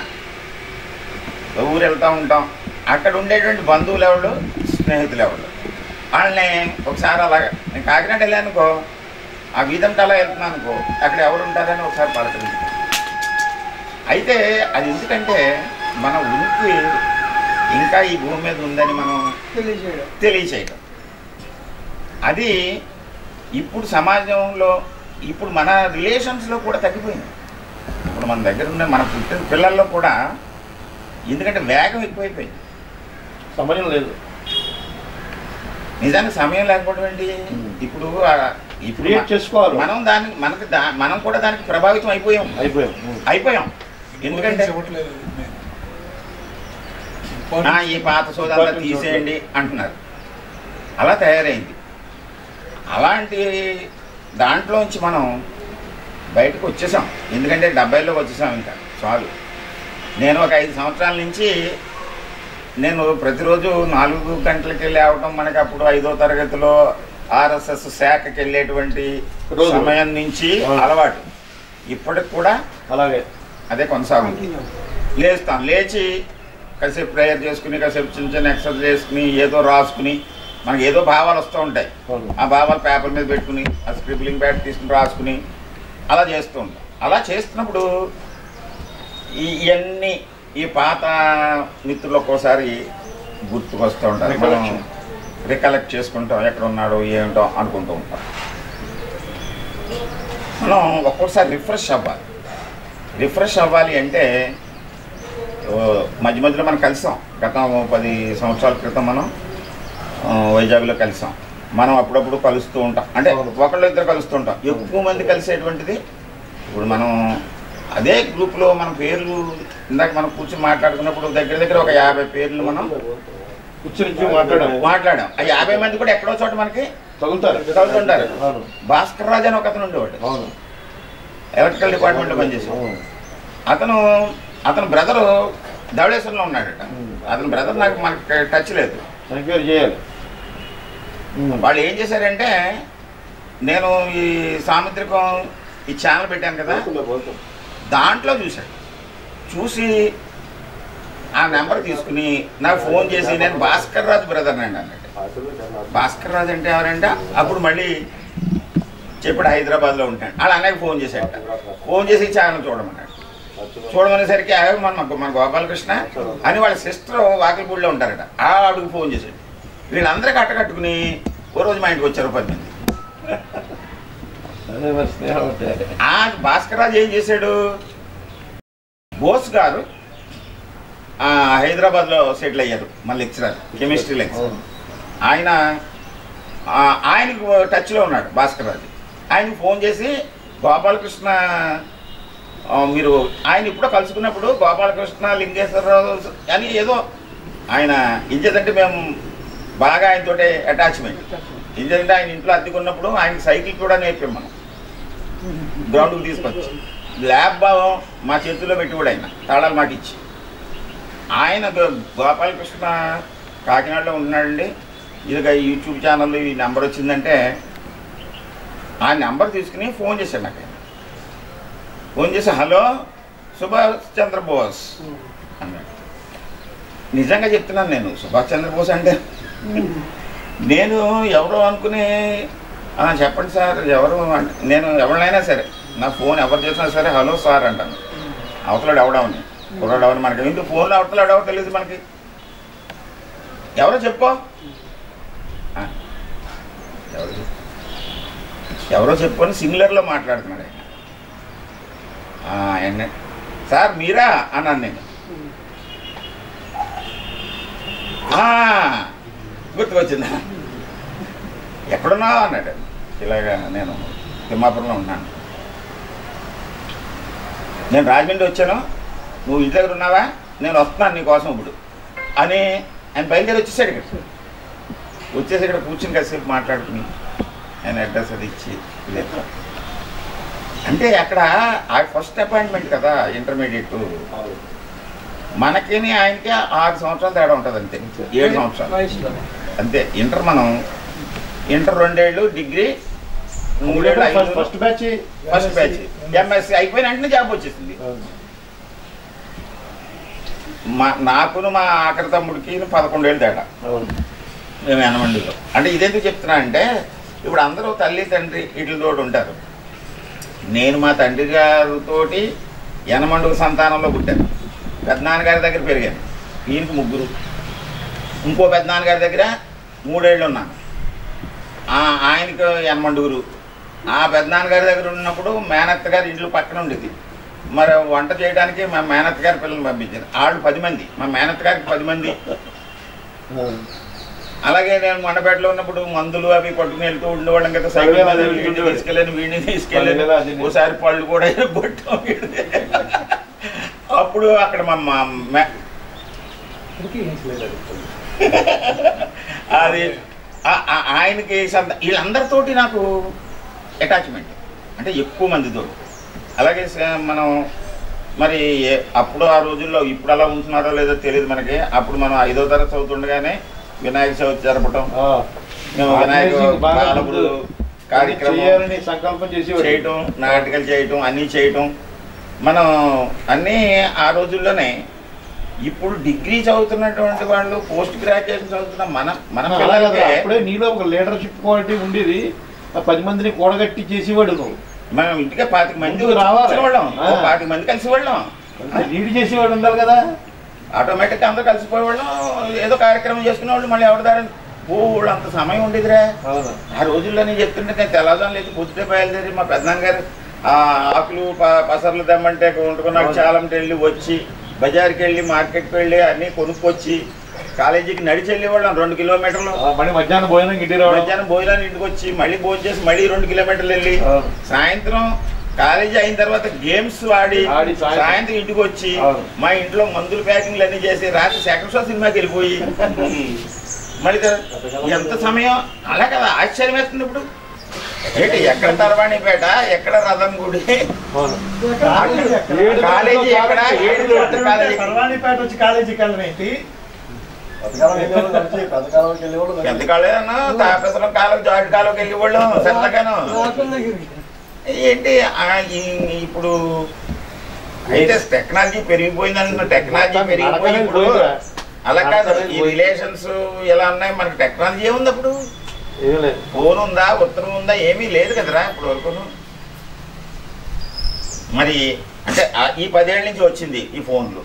వెళ్తూ ఉంటాం. అక్కడ ఉండేటువంటి బంధువులు ఎవరు, స్నేహితులు ఎవరు, వాళ్ళని ఒకసారి అలాగా నేను కాకినాడ వెళ్ళానుకో, ఆ వీధంట అలా వెళ్తున్నాను అనుకో, అక్కడ ఎవరు ఉంటారని ఒకసారి పలకరించుకో. అయితే అది ఎందుకంటే మన ఉనికి ఇంకా ఈ భూమి మీద ఉందని మనం తెలియచేయడం. అది ఇప్పుడు సమాజంలో ఇప్పుడు మన రిలేషన్స్లో కూడా తగ్గిపోయింది. ఇప్పుడు మన దగ్గర ఉన్న మన పుట్టిన పిల్లల్లో కూడా ఎందుకంటే వేగం ఎక్కువైపోయింది, సమయం లేదు. నిజానికి సమయం లేకపోవడం ఏంటి, ఇప్పుడు చేసుకోవాలి మనం కూడా దానికి ప్రభావితం అయిపోయాం. ఎందుకంటే ఈ పాత సోదాలు తీసేయండి అంటున్నారు. అలా తయారైంది. అలాంటి దాంట్లోంచి మనం బయటకు వచ్చేసాం. ఎందుకంటే 70లోకి వచ్చేసాం. ఇంకా చాలు. నేను ఒక 5 సంవత్సరాల నుంచి నేను ప్రతిరోజు 4 గంటలకి లేవటం, మనకి అప్పుడు 5వ తరగతిలో ఆర్ఎస్ఎస్ శాఖకి వెళ్ళేటువంటి సమయం నుంచి అలవాటు. ఇప్పటికి కూడా అదే కొనసాగుతుంది. లేచి కాసేపు ప్రేయర్ చేసుకుని, కాసేపు చిన్న చిన్న ఎక్సర్సైజ్ చేసుకుని, ఏదో రాసుకుని, మనకి ఏదో భావాలు వస్తూ ఉంటాయి. ఆ భావాలు పేపర్ మీద పెట్టుకుని, ఆ స్క్రిబ్లింగ్ ప్యాడ్ తీసుకుని రాసుకుని అలా చేస్తూ ఉంటాం. అలా చేస్తున్నప్పుడు ఇవన్నీ ఈ పాత మిత్రులు ఒక్కోసారి గుర్తుకొస్తూ ఉంటారు. మనం రికలెక్ట్ చేసుకుంటాం, ఎక్కడ ఉన్నాడో ఏమిటో అనుకుంటూ ఉంటాం. మనం ఒక్కొక్కసారి రిఫ్రెష్ అవ్వాలి అంటే మధ్యలో మనం కలిసాం. గత 10 సంవత్సరాల క్రితం మనం వైజాగ్లో కలిసాం. మనం అప్పుడప్పుడు కలుస్తూ ఉంటాం. అంటే ఒకళ్ళు ఇద్దరు కలుస్తూ ఉంటాం. ఎక్కువ మంది కలిసేటువంటిది ఇప్పుడు మనం అదే గ్రూప్లో మన పేర్లు ఇందాక మనం కూర్చొని మాట్లాడుకున్నప్పుడు దగ్గర ఒక 50 పేర్లు మనం కూర్చొని మాట్లాడాం. ఆ 50 మంది కూడా ఎక్కడో చోట మనకి తగులుతుంటారు. భాస్కర్ రాజు అని ఒక అతను ఉండేవాడు, ఎలక్ట్రికల్ డిపార్ట్మెంట్లో పనిచేసాం. అతను బ్రదరు ధవళేశ్వరంలో ఉన్నాడట. అతని బ్రదర్ మనకి టచ్ లేదు. చేయాలి. వాళ్ళు ఏం చేశారంటే, నేను ఈ సాముద్రికం ఈ ఛానల్ పెట్టాను కదా, దాంట్లో చూసి ఆ నెంబర్ తీసుకుని నాకు ఫోన్ చేసి, నేను భాస్కర్ రాజు బ్రదర్ అండి అన్నట్టు. భాస్కర్ రాజు అంటే ఎవరంటే అప్పుడు మళ్ళీ చెప్పాడు హైదరాబాద్లో ఉంటాడు. వాళ్ళ అన్నయ్యకి ఫోన్ చేశాడట. ఫోన్ చేసి ఛానల్ చూడమనేసరికి మన గోపాలకృష్ణ అని వాళ్ళ సిస్టర్ వాకిలిపూడిలో ఉంటారట. ఆవిడకి ఫోన్ చేశాడు. వీళ్ళందరికీ కట్టుకుని ఓ రోజు మా ఇంటికి వచ్చారు 10 మంది. ఆ భాస్కర్ రాజు ఏం చేశాడు, బోస్ గారు హైదరాబాద్లో సెటిల్ అయ్యారు, మన లెక్చరర్, కెమిస్ట్రీ లెక్చరర్. ఆయనకు టచ్లో ఉన్నాడు భాస్కర్ రాజు. ఆయనకు ఫోన్ చేసి, గోపాలకృష్ణ మీరు ఆయన ఇప్పుడు కలుసుకున్నప్పుడు గోపాలకృష్ణ లింగేశ్వరరావు అని ఏదో ఆయన ఇంచేదంటే మేము బాగా ఆయనతోటే అటాచ్మెంట్. ఇంచేదంటే ఆయన ఇంట్లో అద్దెకున్నప్పుడు ఆయన సైకిల్ కూడా నేర్పాం మనం, గ్రౌండ్కి తీసుకొచ్చి. ల్యాబ్ భావం మా చేతుల్లో పెట్టి కూడా ఆయన తాళాలు మాట ఇచ్చి. ఆయన గోపాలకృష్ణ కాకినాడలో ఉన్నాడండి, ఇదిగా యూట్యూబ్ ఛానల్ ఈ నెంబర్ వచ్చిందంటే ఆ నెంబర్ తీసుకుని ఫోన్ చేశాడు నాకు. ఫోన్ చేసి, హలో సుభాష్ చంద్రబోస్ అన్నాడు. నిజంగా చెప్తున్నాను, నేను సుభాష్ చంద్రబోస్ అంటే నేను ఎవరో అనుకుని, చెప్పండి సార్ ఎవరు అంటే, నేను ఎవరినైనా సరే నా ఫోన్ ఎవరు చేసినా సరే హలో సార్ అంటాను. అవతలాడు ఎవడవని, కుర్రాడు ఎవరు, మనకి ఎందుకు ఫోన్లో అవతలాడు ఎవరు తెలియదు మనకి. ఎవరో చెప్పు, ఎవరో చెప్పు అని సింగులర్లో మాట్లాడుతున్నాడు ఆయన. సార్ మీరా అన్నాను నేను. గుర్తుకొచ్చిందా, ఎక్కడున్నావు అన్నాడు. ఇలాగా నేను తిమ్మాపురంలో ఉన్నాను, నేను రాజమండ్రి వచ్చాను, నువ్వు ఇంటి దగ్గర ఉన్నావా, నేను వస్తున్నాను నీకోసం ఇప్పుడు అని ఆయన బయలుదేరి వచ్చేసాడు. ఇక్కడ వచ్చేసి ఇక్కడ కూర్చుని కాసేపు మాట్లాడుకుని ఆయన అడ్రస్ అది ఇచ్చి లేదు. అంటే అక్కడ ఆ ఫస్ట్ అపాయింట్మెంట్ కదా ఇంటర్మీడియట్, మనకి ఆయనకి 6 సంవత్సరాలు తేడా ఉంటుంది అంతే, 7 సంవత్సరాలు అంతే. మనం ఇంటర్ 2 ఏళ్ళు, డిగ్రీ 3 ఏళ్ళు, ఫస్ట్ బ్యాచ్ ఎంఎస్సీ అయిపోయిన వెంటనే జాబ్ వచ్చేసింది. నాకును మా ఆఖరి తమ్ముడికి 11 ఏళ్ళు తేడా మేము ఎనమండిలో. అంటే ఇదెందుకు చెప్తున్నా అంటే ఇప్పుడు అందరూ తల్లి తండ్రి వీటితో ఉంటారు. నేను మా తండ్రి గారితోటి ఎనమండుగు సంతానంలో పుట్టాను, పెద్దనాన్నగారి దగ్గర పెరిగాను, ఈయనకి 3, ఇంకో పెద్దనాన్నగారి దగ్గర 3 ఏళ్ళు ఉన్నాను, ఆయనకు ఎనమండుగురు. ఆ పెద్దనాన్నగారి దగ్గర ఉన్నప్పుడు మేనత్త గారి ఇల్లు పక్కన ఉండేది, మరి వంట చేయడానికి మా మేనత్త గారి పిల్లల్ని పంపించారు, వాళ్ళు 10 మంది, మా మేనత్త గారికి 10 మంది. అలాగే నేను మండపేటలో ఉన్నప్పుడు మందులు అవి పట్టుకుని వెళ్తూ ఉండేవాళ్ళం కదా, సైకిల్ మీద వీడిని తీసుకెళ్ళాను, వీడిని తీసుకెళ్ళాను, ఓసారి పళ్ళు కూడా కొట్టాం. అప్పుడు అక్కడ అది ఆయనకి వీళ్ళందరితోటి నాకు అటాచ్మెంట్, అంటే ఎక్కువ మందితో. అలాగే మనం మరి అప్పుడు ఆ రోజుల్లో ఇప్పుడు అలా ఉంటున్నారో లేదో తెలియదు మనకి. అప్పుడు మనం 5వ తరగతి చదువుతుండగానే వినాయక చవితి జరపటం, వినాయక బాలబుడు కార్యక్రమం సంకల్పం చేయటం, నాటకాలు చేయటం, అన్నీ చేయటం మనం అన్నీ ఆ రోజుల్లోనే. ఇప్పుడు డిగ్రీ చదువుతున్నటువంటి వాళ్ళు, పోస్ట్ గ్రాడ్యుయేషన్ చదువుతున్న మన అప్పుడే నీలో ఒక లీడర్షిప్ క్వాలిటీ ఉండేది, 10 మందిని కూడగట్టి చేసేవాడు నువ్వు. మనం ఇంటికే 25 మంది రావాళ్ళం, 25 మంది కలిసివాళ్ళం, లీడ్ చేసేవాడు ఉండాలి కదా. ఆటోమేటిక్గా అందరూ కలిసిపోయేవాళ్ళం, ఏదో కార్యక్రమం చేసుకునేవాళ్ళు. మళ్ళీ ఎవరి దారి పోవాళ్ళు, అంత సమయం ఉండేదిరా ఆ రోజుల్లో. నేను చెప్తుంటే నేను తెల్లవారుజామున లేచి పొద్దుటే బయలుదేరి మా పెద్దనాన్నగారు ఆకులు పసర్లు తెమ్మంటే వండుకున్నాక చాలంటే వెళ్ళి వచ్చి, బజార్కి వెళ్ళి, మార్కెట్కి వెళ్ళి అన్నీ కొనుక్కొచ్చి కాలేజీకి నడిచి వెళ్ళేవాళ్ళం 2 కిలోమీటర్లు. మధ్యాహ్నం భోజనాన్ని ఇంటికి వచ్చి మళ్ళీ భోజనం చేసి మళ్ళీ 2 కిలోమీటర్లు వెళ్ళి, సాయంత్రం కాలేజీ అయిన తర్వాత గేమ్స్ ఆడి సాయంత్రం ఇంటికి వచ్చి మా ఇంట్లో మందుల ప్యాకింగ్లు అన్నీ చేసి రాత్రి సెకండ్ షో సినిమాకి వెళ్ళిపోయి మళ్ళీ ఎంత సమయం అలా కదా. ఆశ్చర్యం వేస్తుంది ఇప్పుడు. ఏంటి ఎక్కడ తర్వాణిపేట, ఎక్కడ రథం గుడి, కాలేజీ ఎక్కడ, 7 కాలేజీ, తర్వాణిపేట వచ్చి కాలేజీకి వెళ్ళనేంటి, పెద్ద కాలేజీ తాపేశ్వరం కాలం, జాయింట్ కాలంకి వెళ్ళేవాళ్ళం సరదాగాను. ఏంటి ఇప్పుడు అయితే టెక్నాలజీ పెరిగిపోయిందన్న, టెక్నాలజీ పెరిగిపోయి ఇప్పుడు అలా కాదు. ఈ రిలేషన్స్ ఎలా ఉన్నాయి, మనకి టెక్నాలజీ ఏముంది అప్పుడు, ఫోన్ ఉందా, ఉత్తరం ఉందా, ఏమీ లేదు కదరా ఇప్పుడు వరకు. మరి అంటే ఈ 10 ఏళ్ళ నుంచి వచ్చింది ఈ ఫోన్లు.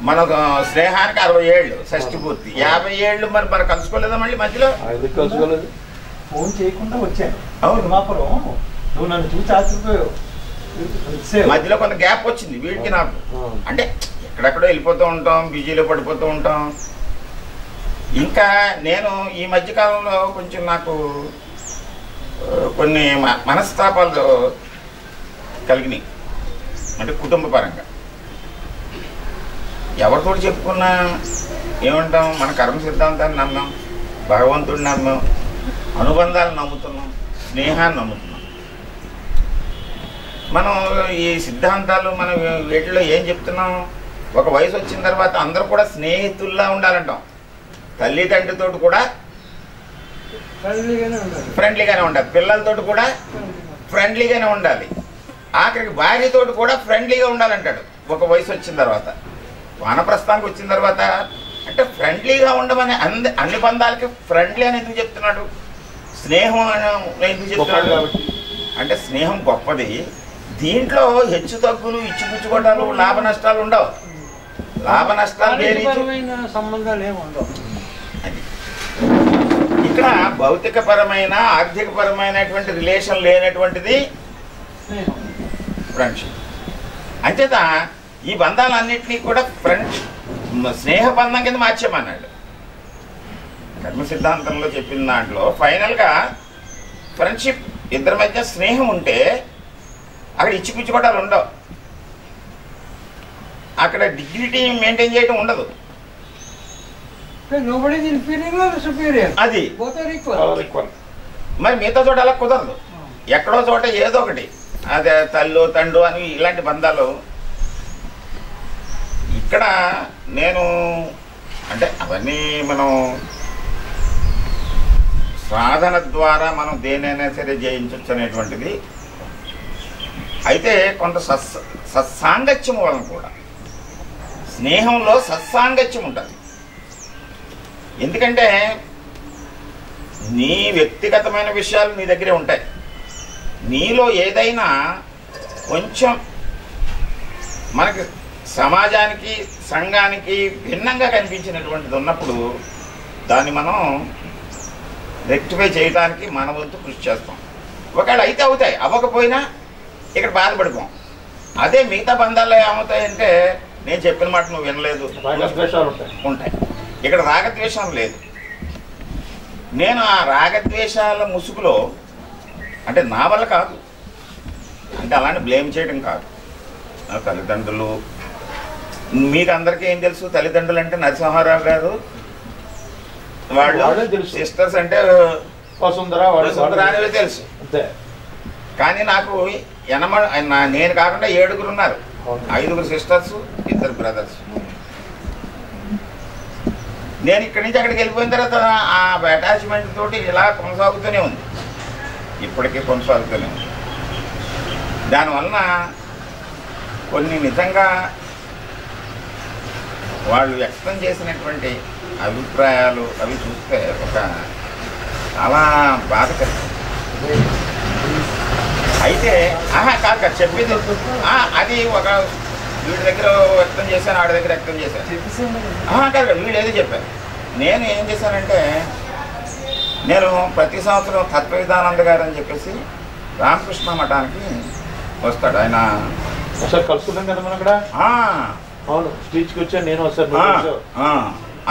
మనకు స్నేహానికి 60 ఏళ్ళు షష్టి పూర్తి, 50 ఏళ్ళు మరి కలుసుకోలేదా మళ్ళీ మధ్యలో? కలుసుకోలేదు, ఫోన్ చేయకుండా వచ్చాను. అవును మాపురం, నువ్వు నన్ను చూసి ఆశ్చర్యపోయావు. మధ్యలో కొంత గ్యాప్ వచ్చింది వీడికి నాకు. అంటే ఎక్కడెక్కడో వెళ్ళిపోతూ ఉంటాం, బిజీలో పడిపోతూ ఉంటాం. ఇంకా నేను ఈ మధ్యకాలంలో కొంచెం నాకు కొన్ని మనస్తాపాలు కలిగినాయి, అంటే కుటుంబ పరంగా. ఎవరితో చెప్పుకున్నా ఏమంటాం, మన కర్మ సిద్ధాంతాన్ని నమ్మాం, భగవంతుడిని నమ్మాం, అనుబంధాలను నమ్ముతున్నాం, స్నేహాన్ని నమ్ముతున్నాం. మనం ఈ సిద్ధాంతాలు మనం వీటిలో ఏం చెప్తున్నాం, ఒక వయసు వచ్చిన తర్వాత అందరూ కూడా స్నేహితుల్లా ఉండాలంటాం. తల్లిదండ్రితో కూడా ఫ్రెండ్లీగానే ఉండాలి, పిల్లలతో కూడా ఫ్రెండ్లీగానే ఉండాలి, ఆఖరికి భార్యతో కూడా ఫ్రెండ్లీగా ఉండాలంటాడు ఒక వయసు వచ్చిన తర్వాత. వానప్రస్థానికి వచ్చిన తర్వాత అంటే ఫ్రెండ్లీగా ఉండమని అన్ని బంధాలకి ఫ్రెండ్లీ అని ఎందుకు చెప్తున్నాడు, స్నేహం ఎందుకు చెప్తున్నాడు అంటే స్నేహం గొప్పది. దీంట్లో హెచ్చు తగ్గులు, ఇచ్చిపుచ్చుకోవడాలు, లాభ నష్టాలు ఉండవు. లాభ నష్టాలు సంబంధాలు ఏమి ఉండవు. ఇక్కడ భౌతిక పరమైన, ఆర్థిక పరమైనటువంటి రిలేషన్ లేనటువంటిది ఫ్రెండ్షిప్. అంచేత ఈ బంధాలన్నింటినీ కూడా స్నేహ బంధం కింద మార్చేమన్నాడు. కర్మ సిద్ధాంతంలో చెప్పిన దాంట్లో ఫైనల్గా ఫ్రెండ్షిప్, ఇద్దరి మధ్య స్నేహం ఉంటే అక్కడ ఇచ్చిపుచ్చుకోవడాలు ఉండవు, అక్కడ డిగ్నిటీ మెయింటైన్ చేయడం ఉండదు. అది మరి మిగతా చోట అలా కుదరదు. ఎక్కడో చోట ఏదో ఒకటి, అదే తల్లు తండ్రు అని ఇలాంటి బంధాలు. ఇక్కడ నేను అంటే అవన్నీ మనం సాధన ద్వారా మనం దేనైనా సరే జయించవచ్చు అనేటువంటిది. అయితే కొంత సత్సాంగత్యం వలన కూడా స్నేహంలో సత్సాంగత్యం ఉంటుంది. ఎందుకంటే నీ వ్యక్తిగతమైన విషయాలు నీ దగ్గరే ఉంటాయి. నీలో ఏదైనా కొంచెం మనకి సమాజానికి సంఘానికి భిన్నంగా కనిపించినటువంటిది ఉన్నప్పుడు దాన్ని మనం రెక్టిఫై చేయడానికి మన వంతు కృషి చేస్తాం. ఒకవేళ అయితే అవుతాయి, అవ్వకపోయినా ఇక్కడ బాధపడిపోం. అదే మిగతా బంధాల్లో ఏమవుతాయంటే నేను చెప్పిన మాట నువ్వు వినలేదు ఉంటాయి. ఇక్కడ రాగద్వేషం లేదు. నేను ఆ రాగద్వేషాల ముసుగులో అంటే నా వల్ల కాదు, అంటే అలాంటి బ్లేమ్ చేయడం కాదు. తల్లిదండ్రులు మీకు అందరికీ ఏం తెలుసు, తల్లిదండ్రులు అంటే నరసింహారావు గారు వాళ్ళు, సిస్టర్స్ అంటే వసుంధర అనేవి తెలుసు. కానీ నాకు నేను కాకుండా 7 ఉన్నారు, 5 సిస్టర్స్, 2 బ్రదర్స్. నేను ఇక్కడి నుంచి అక్కడికి వెళ్ళిపోయిన తర్వాత ఆ అటాచ్మెంట్ తోటి ఇలా కొనసాగుతూనే ఉంది, ఇప్పటికీ కొనసాగుతూనే ఉంది. దానివలన కొన్ని నిజంగా వాళ్ళు వ్యక్తం చేసినటువంటి అభిప్రాయాలు అవి చూస్తే ఒక చాలా బాధకరం. అయితే కాక చెప్పింది అది ఒక వీడి దగ్గర వ్యక్తం చేశాను, ఆడి దగ్గర వ్యక్తం చేశాను కాదు, వీడు ఏదో చెప్పారు. నేను ఏం చేశానంటే నేను ప్రతి సంవత్సరం తత్వవిధానంద గారు అని చెప్పేసి రామకృష్ణ మఠానికి వస్తాడు. ఆయన ఒకసారి కలుసుకున్నాం కదా మనం అక్కడ. అవును, స్పీచ్కి వచ్చాను నేను ఒకసారి.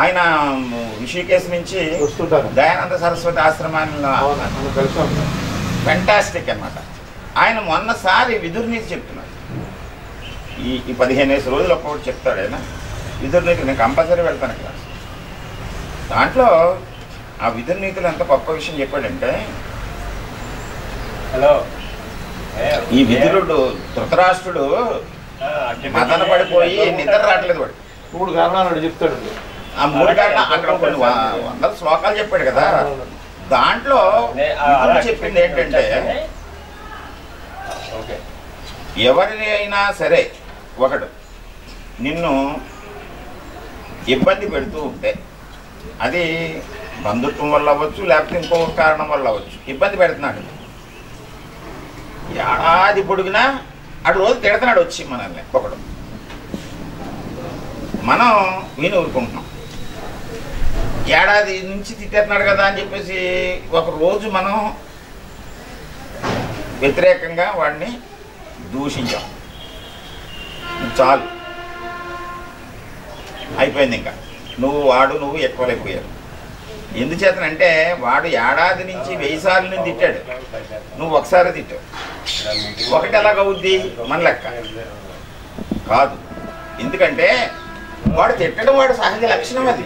ఆయన ఋషికేశ్ నుంచి వస్తుంటారు, దయానంద సరస్వతి ఆశ్రమాన్ని ఫెంటాస్టిక్ అన్నమాట. ఆయన మొన్నసారి విదుర్నీతి చెప్తున్నాడు. ఈ 15 రోజులు ఒక్కొక్కటి చెప్తాడు ఆయన విదుర్నీతి. నేను కంపల్సరీ వెళ్తాను క్లాస్. దాంట్లో ఆ విదుర్నీతిలో ఎంత గొప్ప విషయం చెప్పాడంటే, ఈ విదురుడు ధృతరాష్ట్రుడు మదన పడిపోయి నిద్ర రావట్లేదు. వాడు 3 కారణాలు చెప్తాడు. ఆ 3 కారణాలు అక్కడ కొన్ని 100 శ్లోకాలు చెప్పాడు కదా. దాంట్లో చెప్పింది ఏంటంటే, ఎవరిని అయినా సరే ఒకడు నిన్ను ఇబ్బంది పెడుతూ ఉంటే, అది బంధుత్వం వల్ల అవ్వచ్చు, లేకపోతే ఇంకో కారణం వల్ల అవ్వచ్చు, ఇబ్బంది పెడుతున్నాడు. ఏడాది పొడుగునా అటు రోజు తిడుతున్నాడు వచ్చి మనల్ని ఒకడు. మనం విని ఊరుకుంటున్నాం. ఏడాది నుంచి తిట్టేస్తున్నాడు కదా అని చెప్పేసి ఒక రోజు మనం వ్యతిరేకంగా వాడిని దూషించాం, చాలు అయిపోయింది. ఇంకా నువ్వు ఎక్కువైపోయావు. ఎందుచేతనంటే వాడు ఏడాది నుంచి 1000 సార్లు తిట్టాడు, నువ్వు ఒకసారి తిట్టావు. ఒకటి ఎలాగవుద్ది మన లెక్క కాదు. ఎందుకంటే వాడు తిట్టడం వాడు సహజ లక్షణం. అది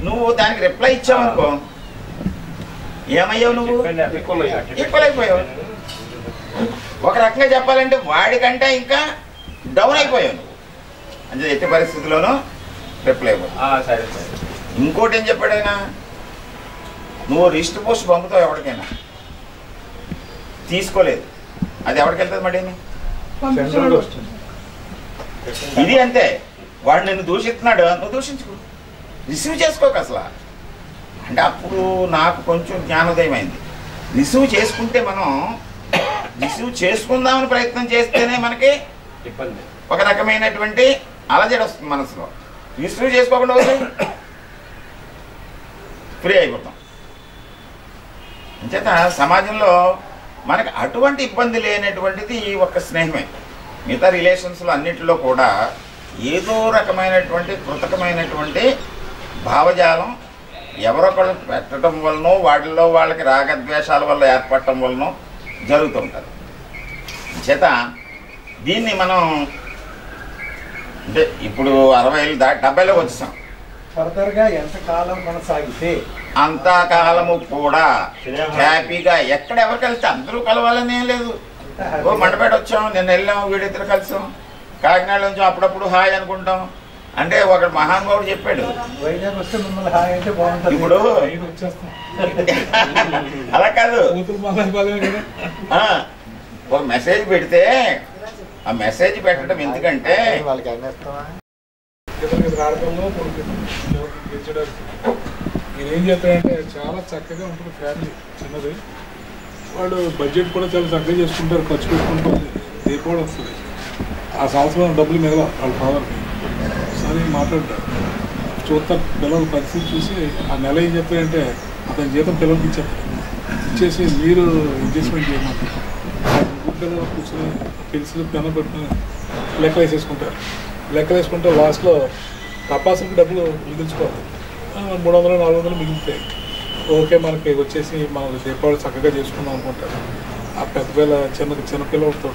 నువ్వు దానికి రిప్లై ఇచ్చావనుకో, ఏమయ్యావు? నువ్వు ఈక్వల్ అయిపోయావు. ఒక రకంగా చెప్పాలంటే వాడికంటే ఇంకా డౌన్ అయిపోయావు నువ్వు. అంటే ఎట్టి పరిస్థితుల్లోనూ రిప్లై అయిపోయావు. ఇంకోటి ఏం చెప్పాడైనా, నువ్వు రిజిస్టర్ పోస్ట్ పంపుతావు ఎవరికైనా, తీసుకోలేదు, అది ఎవరికి వెళ్తుంది మరి? ఇది అంతే. వాడు నిన్ను దూషిస్తున్నాడు, నువ్వు దూషించుకో, రిసీవ్ చేసుకోక అసలు. అంటే అప్పుడు నాకు కొంచెం జ్ఞానోదయం అయింది. రిసీవ్ చేసుకుంటే మనం రిసీవ్ చేసుకుందామని ప్రయత్నం చేస్తేనే మనకి ఒక రకమైనటువంటి అలజడి వస్తుంది మనసులో. రిసీవ్ చేసుకోకుండా వస్తే ఫ్రీ అయిపోతాం. అంచేత సమాజంలో మనకి అటువంటి ఇబ్బంది లేనటువంటిది ఒక స్నేహమే. మిగతా రిలేషన్స్లో అన్నింటిలో కూడా ఏదో రకమైనటువంటి కృతకమైనటువంటి భావజాలం ఎవరొకళ్ళు పెట్టడం వలనో వాటిల్లో వాళ్ళకి రాగద్వేషాల వల్ల ఏర్పడటం వలనో జరుగుతూ ఉంటుంది. చేత దీన్ని మనం అంటే ఇప్పుడు 60 దాటి 70లో వచ్చేసాం. ఫర్దర్గా ఎంతకాలం కొనసాగితే అంతకాలము కూడా హ్యాపీగా ఎక్కడ ఎవరు కలిస్తే అందరూ కలవాలని ఏం లేదు. ఓ మండపేట వచ్చాం, నిన్న వెళ్ళాం, వీడిద్దరు కలిసాం, కాకినాడ నుంచి అప్పుడప్పుడు హాయ్ అనుకుంటాం. అంటే ఒక మహానుభావుడు చెప్పాడు, వైజాగ్ వస్తే మిమ్మల్ని హాయ్ అంటే బాగుంటుంది. ఇప్పుడు అలా కాదు, ఒక మెసేజ్ పెడితే ఆ మెసేజ్ పెట్టడం ఎందుకంటే వాళ్ళకి అన్నేస్తావా నేనేం చేస్తానంటే చాలా చక్కగా ఉంటుంది ఫ్యామిలీ చిన్నది. వాళ్ళు బడ్జెట్ కూడా చాలా చక్కగా చేసుకుంటారు, ఖర్చు పెట్టుకుంటారు. దీపావళి వస్తుంది, ఆ సంవత్సరం డబ్బులు మిగల వాళ్ళ ఫాదర్కి సరే మాట్లాడతారు. చూస్తారు పిల్లల పరిస్థితి చూసి ఆ నెల ఏం చెప్తారంటే అతని జీతం పిల్లలకి ఇచ్చేసి మీరు ఇన్వెస్ట్మెంట్ చేయమంటారు. పిల్లలు కూర్చొని పెన్సిల్ పెన్ను పెట్టుకుని లెక్కలు వేసేసుకుంటారు. లెక్కలు వేసుకుంటే లాస్ట్లో తపాసులకు డబ్బులు మిగిల్చుకోవాలి. 300-400 మిగులుతాయి. ఓకే మనకి వచ్చేసి మనం దీపావళి చక్కగా చేసుకుందాం అనుకుంటారు. ఆ పెద్ద పిల్ల చిన్నపిల్లలతో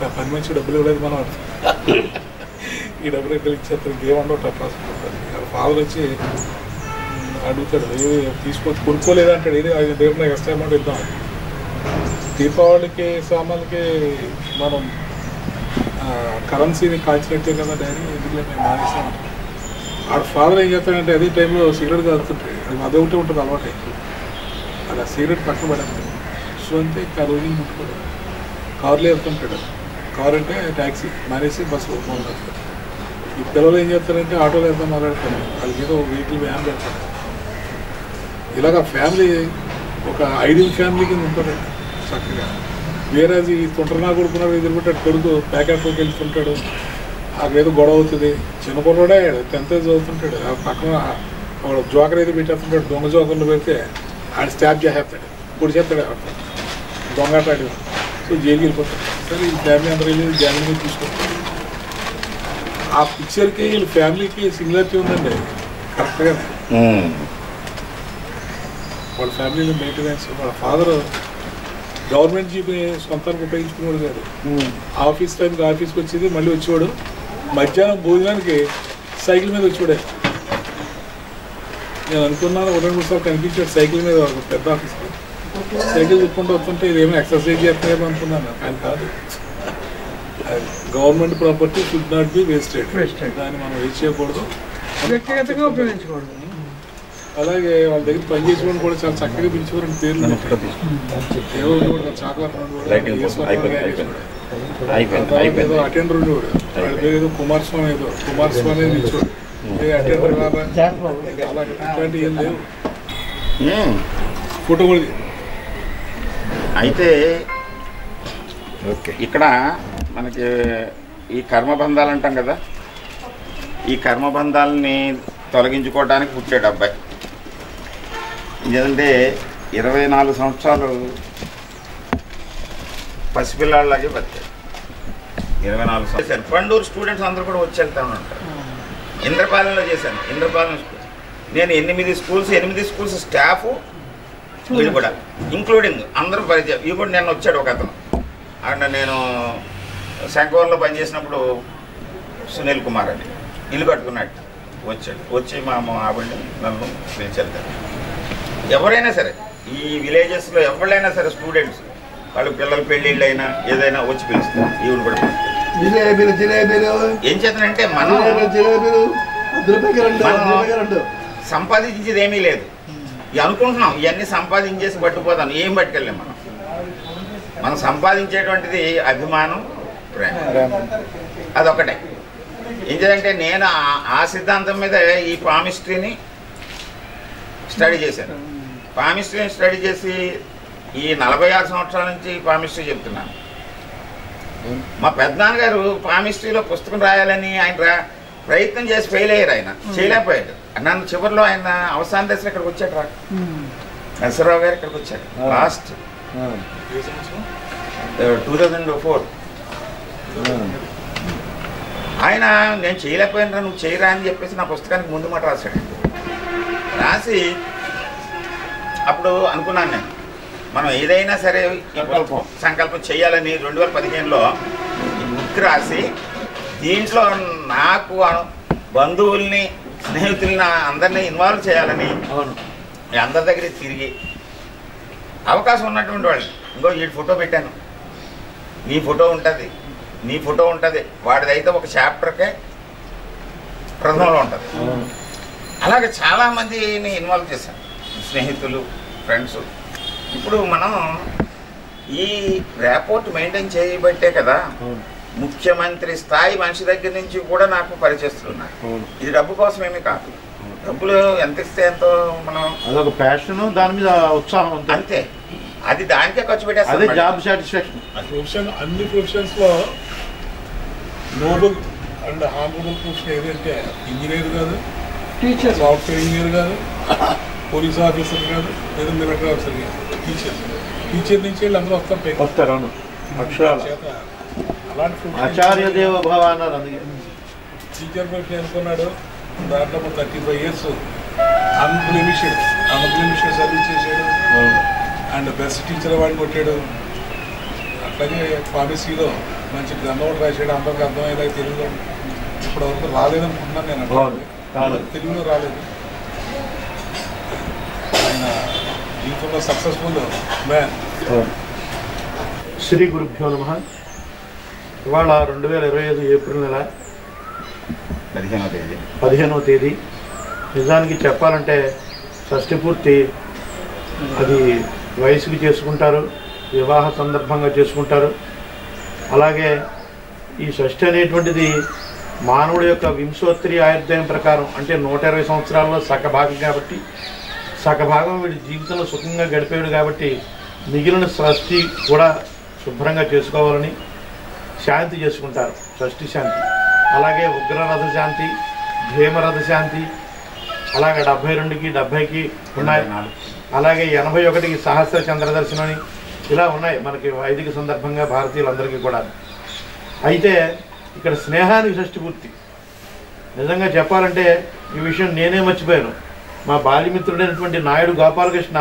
10 మంచి డబ్బులు ఇవ్వలేదు మనం ఈ డబ్బులు ఎక్కడ ఇచ్చేస్తారు, ఇంకేమన్నా టపాసు ఉంటారు. ఫాదర్ వచ్చి అడుగుతాడు, ఏది తీసుకోవచ్చు కొనుక్కోలేదంటాడు, ఏది 5 రేపు నాకు ఎక్స్ట్రా అమౌంట్ ఇద్దాం. దీపావళికి సామాన్లకి మనం కరెన్సీని కాల్చినట్టే కదా డాడీ, ఎందుకంటే మేము మానేసాం. ఆడ ఫాదర్ ఏం చేస్తాడంటే అదే టైంలో సిగరెట్ కాలుతుంటాడు. అది అదొకటి ఉంటుంది అలవాటు. అది ఆ సిగరెట్ పక్కన పడేది. సో అంతే రోజులు ముట్టుకోడు, కారులో వెళ్తుంటాడు. కారు అంటే ట్యాక్సీ మానేసి బస్సులో పోతాడు. ఈ పిల్లలు ఏం చేస్తారంటే ఆటోలో వెళ్తాం మాట్లాడతారు, వాళ్ళకి ఏదో వెహికల్ వ్యాన్ పెడతారు. ఇలాగ ఫ్యామిలీ ఒక ఐడియల్ ఫ్యామిలీ కింద ఉంటాడండి చక్కగా. వేరే ఈ తొంటరినా కొడుకున్నాడు, ఎదురుకుంటాడు కొడుకు ప్యాకెట్లోకి వెళ్తుంటాడు, అక్కడేదో గొడవ అవుతుంది. చిన్న కుర్రోడే 10th చదువుతుంటాడు. ఆ పక్కన వాడు జోకర్ ఏదో పెట్టేస్తుంటాడు, దొంగ జోకర్లు పెడితే ఆడ స్టాప్ చేసేస్తాడు, పొడి చేస్తాడు, దొంగ ఆడి. సో జైలుకి వెళ్ళిపోతాడు. సరే ఈ ఫ్యామిలీ అందరూ వెళ్ళి జాయిన్ మీద తీసుకుంటారు. ఆ పిక్చర్కి వీళ్ళ ఫ్యామిలీకి సిమిలారిటీ ఉందండి కరెక్ట్గా. వాళ్ళ ఫ్యామిలీలో మెయింటెనెన్స్, వాళ్ళ ఫాదర్ గవర్నమెంట్ జీప్ని సొంతానికి ఉపయోగించుకునేవాడు కాదు. ఆఫీస్ టైంకి ఆఫీస్కి వచ్చేది, మళ్ళీ వచ్చేవాడు. మధ్యాహ్నం భోజనానికి సైకిల్ మీద వచ్చేవాడే. నేను అనుకున్నాను 2-3 సార్లు కనిపించాడు సైకిల్ మీద, పెద్ద ఆఫీస్కి సైకిల్ తిప్పుకుంటూ వస్తుంటే ఇదేమో ఎక్సర్సైజ్ చేస్తున్నాయేమో అనుకున్నాను. కానీ కాదు, government property should not be wasted. దాన్ని మనం వేస్ట్ చేయకూడదు, వ్యక్తిగతంగా ఉపయోగించకూడదు. అలాగే వాళ్ళ దగ్గర పనిచేసేవాళ్ళు కూడా చాలా చక్కగా పిలిచేవారండి పేర్లు. ఏదో చాక్లెట్ ఏదో అటెండర్ ఉండేవాడు, వాళ్ళ పేరు ఏదో కుమారస్వామి, ఏదో కుమారస్వామి అని పిలిచేవాడు. అటెండర్ కాదా అలాగే ఇట్లాంటివి ఏం లేవు. ఫోటో కూడా అయితే ఇక్కడ మనకి ఈ కర్మబంధాలు అంటాం కదా, ఈ కర్మబంధాలని తొలగించుకోవడానికి పుట్టాడు అబ్బాయి. ఎందుకంటే 24 సంవత్సరాలు పసిపిల్లాళ్ళలాగే బతికాడు. 24 సంవత్సరాలు పండూరు స్టూడెంట్స్ అందరూ కూడా వచ్చి వెళ్తా ఉంటారు. ఇంద్రపాలెంలో చేశాను, ఇంద్రపాలెం స్కూల్. నేను 8 స్కూల్స్ స్టాఫ్ వీళ్ళు కూడా ఇంక్లూడింగ్ అందరూ పరిచయం. ఇవి కూడా నేను వచ్చాడు ఒక అతను. అండ్ నేను శంకవరంలో పనిచేసినప్పుడు సునీల్ కుమార్ అని ఇల్లు కట్టుకున్నాడు, వచ్చాడు. వచ్చి మా ఆవిడని నన్ను పిలిచెళ్తారు. ఎవరైనా సరే ఈ విలేజెస్లో ఎవరైనా సరే స్టూడెంట్స్ వాళ్ళ పిల్లల పెళ్ళిళ్ళు అయినా ఏదైనా వచ్చి పిలుస్తారు. ఈవిని కూడా ఏం చేతనంటే మనం సంపాదించేది ఏమీ లేదు. అనుకుంటున్నాం ఇవన్నీ సంపాదించేసి పట్టుకుపోతాను, ఏం పట్టుకెళ్ళాం మనం సంపాదించేటువంటిది అభిమానం, ప్రేమ, అదొకటే. ఏం చేయాలంటే నేను ఆ సిద్ధాంతం మీద ఈ పామిస్ట్రీని స్టడీ చేశాను. పామిస్ట్రీని స్టడీ చేసి ఈ 46 సంవత్సరాల నుంచి పామిస్ట్రీ చెప్తున్నాను. మా పెద్దనాన్నగారు పామిస్ట్రీలో పుస్తకం రాయాలని ఆయన ప్రయత్నం చేసి ఫెయిల్ అయ్యారు. ఆయన చేయలేకపోయాడు. నన్ను చివరిలో ఆయన అవసాన దశలో ఇక్కడికి వచ్చాడు. నరసరావు గారు ఇక్కడికి వచ్చాడు. లాస్ట్ 2004. ఆయన నేను చేయలేకపోయినా నువ్వు చేయరా అని చెప్పేసి నా పుస్తకానికి ముందు మాట రాశాడు. రాసి అప్పుడు అనుకున్నాను నేను మనం ఏదైనా సరే సంకల్పం చేయాలని 2015లో బుక్ రాసి దీంట్లో నాకు బంధువుల్ని స్నేహితుల్ని అందరినీ ఇన్వాల్వ్ చేయాలని అందరి దగ్గర తిరిగి అవకాశం ఉన్నటువంటి వాళ్ళు ఇంకో ఈ ఫోటో పెట్టాను, నీ ఫోటో ఉంటుంది వాడిదైతే ఒక చాప్టర్కే ప్రథమంలో ఉంటుంది. అలాగే చాలామందిని ఇన్వాల్వ్ చేశాను, స్నేహితులు, ఫ్రెండ్స్. ఇప్పుడు మనం ఈ ర్యాపోర్ట్ మెయింటైన్ చేయబట్టే కదా ముఖ్యమంత్రి స్థాయి మనిషి దగ్గర నుంచి కూడా నాకు పరిచయిస్తున్నారు. ఇది డబ్బు కోసం ఏమీ కాదు, డబ్బులు ఎంత ఇస్తే ఎంతో మనం అదొక ప్యాషన్, దాని మీద ఉత్సాహం అంతే. అది దానికే ఖర్చు పెట్టేస్తాం. అదే జాబ్ సాటిస్ఫాక్షన్. ప్రొఫెషన్ అన్ని ప్రొఫెషన్స్లో నోబుల్ అండ్ హానరబుల్ ప్రొఫెషన్ ఏదంటే ఇంజనీర్ కాదు, టీచర్, సాఫ్ట్వేర్ ఇంజనీర్ కాదు, పోలీస్ ఆఫీసర్ కాదు, లేదా మిలిటరీ ఆఫీసర్ కాదు, టీచర్ నుంచి వెళ్ళి అందరూ వస్తారు. అవును, అలాంటి ఆచార్య దేవ భవ అన్నారు. అందుకే టీచర్ ప్రొఫెషన్ అనుకున్నాడు. దాంట్లో 35 years అన్బ్లెమిష్డ్ సర్వీస్ చేశాడు అండ్ బెస్ట్ టీచర్ అవార్డు కొట్టాడు. అట్లాగే ఫార్మసీలో మంచి గ్రంథం ఒకటి రాశాడు, అందరికి అర్థమయ్యేలాగా తెలుగులో. ఇప్పటివరకు రాలేదనుకుంటున్నాను నేను, తెలుగులో రాలేదు. ఆయన జీవితంలో సక్సెస్ఫుల్ మ్యాన్. శ్రీ గురుభ్యో నమః. ఇవాళ 2025 ఏప్రిల్ నెల 15వ తేదీ. నిజానికి చెప్పాలంటే షష్ఠి పూర్తి అది వయసుకి చేసుకుంటారు, వివాహ సందర్భంగా చేసుకుంటారు. అలాగే ఈ షష్ఠి అనేటువంటిది మానవుడి యొక్క వింశోత్తరి ఆయుర్దాయం ప్రకారం అంటే 120 సంవత్సరాల్లో సగభాగం కాబట్టి, సగభాగం వీడి జీవితంలో సుఖంగా గడిపేవాడు కాబట్టి మిగిలిన షష్ఠి కూడా శుభ్రంగా చేసుకోవాలని శాంతి చేసుకుంటారు, షష్ఠి శాంతి. అలాగే ఉగ్రరథ శాంతి, భీమరథ శాంతి, అలాగే 72కి 70కి ఉన్నాయి. అలాగే 81కి సహస్ర చంద్రదర్శనం అని ఇలా ఉన్నాయి మనకి వైదిక సందర్భంగా భారతీయులందరికీ కూడా. అయితే ఇక్కడ స్నేహానికి షష్ఠి పూర్తి. నిజంగా చెప్పాలంటే ఈ విషయం నేనే మర్చిపోయాను. మా బాల్యమిత్రుడైనటువంటి నాయుడు గోపాలకృష్ణ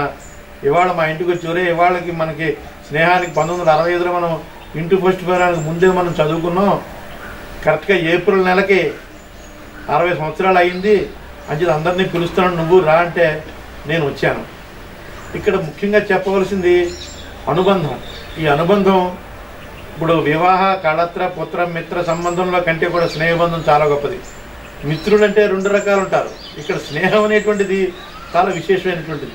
ఇవాళ మా ఇంటికి వచ్చి, ఇవాళకి మనకి స్నేహానికి 1965లో మనం ఇంటి ఫస్ట్ పేరానికి ముందే మనం చదువుకున్నాం, కరెక్ట్గా ఏప్రిల్ నెలకి 60 సంవత్సరాలు అయింది, అంచేది అందరినీ పిలుస్తున్నాను నువ్వు రా అంటే నేను వచ్చాను. ఇక్కడ ముఖ్యంగా చెప్పవలసింది అనుబంధం. ఈ అనుబంధం ఇప్పుడు వివాహ, కళత్ర, పుత్ర, మిత్ర సంబంధంలో కంటే కూడా స్నేహబంధం చాలా గొప్పది. మిత్రుడు అంటే 2 రకాలు ఉంటారు, ఇక్కడ స్నేహం అనేటువంటిది చాలా విశేషమైనటువంటిది.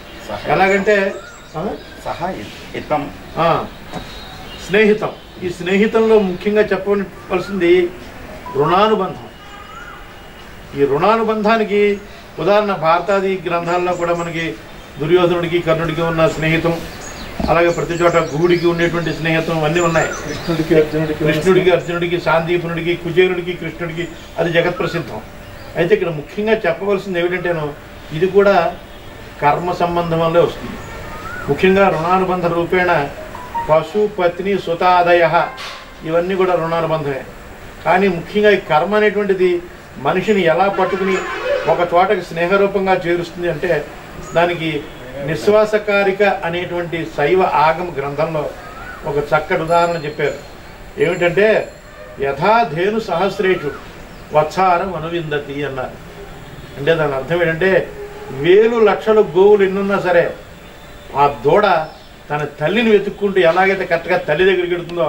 ఎలాగంటే స్నేహితం. ఈ స్నేహితంలో ముఖ్యంగా చెప్పవలసింది రుణానుబంధం. ఈ రుణానుబంధానికి ఉదాహరణ భారతాది గ్రంథాల్లో కూడా మనకి దుర్యోధనుడికి కర్ణుడికి ఉన్న స్నేహితం, అలాగే ప్రతి చోట గుహుడికి ఉండేటువంటి స్నేహితం అన్నీ ఉన్నాయి. కృష్ణుడికి అర్జునుడికి, సాందీపునుడికి, కుచేరుడికి, కృష్ణుడికి, అది జగత్ప్రసిద్ధం. అయితే ఇక్కడ ముఖ్యంగా చెప్పవలసింది ఏమిటంటేను ఇది కూడా కర్మ సంబంధం వల్లే వస్తుంది. ముఖ్యంగా రుణానుబంధ రూపేణ పశు, పత్ని, సుతాదయ ఇవన్నీ కూడా రుణానుబంధమే. కానీ ముఖ్యంగా ఈ కర్మ అనేటువంటిది మనిషిని ఎలా పట్టుకుని ఒక చోటకి స్నేహరూపంగా చేరుస్తుంది అంటే దానికి నిశ్వాసకారిక అనేటువంటి శైవ ఆగమ గ్రంథంలో ఒక చక్కటి ఉదాహరణ చెప్పారు. ఏమిటంటే యథాధేను సహస్రేషు వత్సారం అనువిందతి అన్నారు. అంటే దాని అర్థం ఏంటంటే 1000 లక్షల గోవులు ఎన్నున్నా సరే ఆ దూడ తన తల్లిని వెతుక్కుంటూ ఎలాగైతే కరెక్ట్గా తల్లి దగ్గరికి వెళుతుందో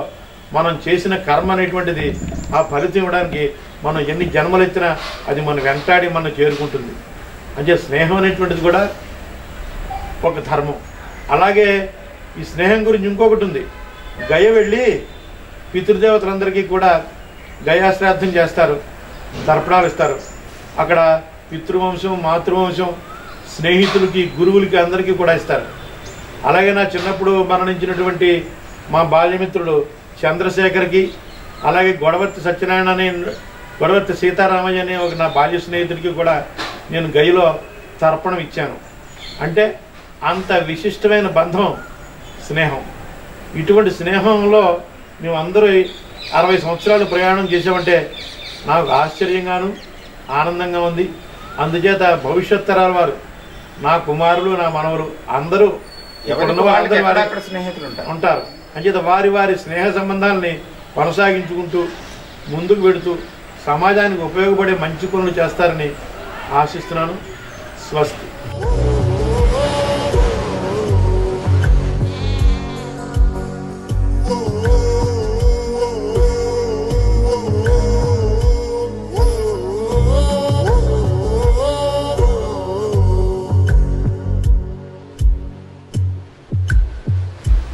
మనం చేసిన కర్మ అనేటువంటిది ఆ ఫలితం ఇవ్వడానికి మనం ఎన్ని జన్మలు ఎత్తినా అది మనం వెంటాడి మనం చేరుకుంటుంది. అంటే స్నేహం అనేటువంటిది కూడా ఒక ధర్మం. అలాగే ఈ స్నేహం గురించి ఇంకొకటి ఉంది. గయ వెళ్ళి పితృదేవతలందరికీ కూడా గయాశ్రాద్ధం చేస్తారు, తర్పణాలు ఇస్తారు. అక్కడ పితృవంశం, మాతృవంశం, స్నేహితులకి, గురువులకి అందరికీ కూడా ఇస్తారు. అలాగే నా చిన్నప్పుడు మరణించినటువంటి మా బాల్యమిత్రుడు చంద్రశేఖర్కి, అలాగే గొడవర్తి సత్యనారాయణ అనే, గొడవర్తి సీతారామయ్య అనే ఒక నా బాల్య స్నేహితుడికి కూడా నేను గయలో తర్పణం ఇచ్చాను. అంటే అంత విశిష్టమైన బంధం స్నేహం. ఇటువంటి స్నేహంలో మేమందరూ 60 సంవత్సరాలు ప్రయాణం చేసామంటే నాకు ఆశ్చర్యంగాను ఆనందంగా ఉంది. అందుచేత భవిష్యత్ తరాల వారు, నా కుమారులు, నా మనవలు అందరూ స్నేహితులు ఉంటారు. అంచేత వారి వారి స్నేహ సంబంధాలని కొనసాగించుకుంటూ ముందుకు పెడుతూ సమాజానికి ఉపయోగపడే మంచి పనులు చేస్తారని ఆశిస్తున్నాను. స్వస్తి.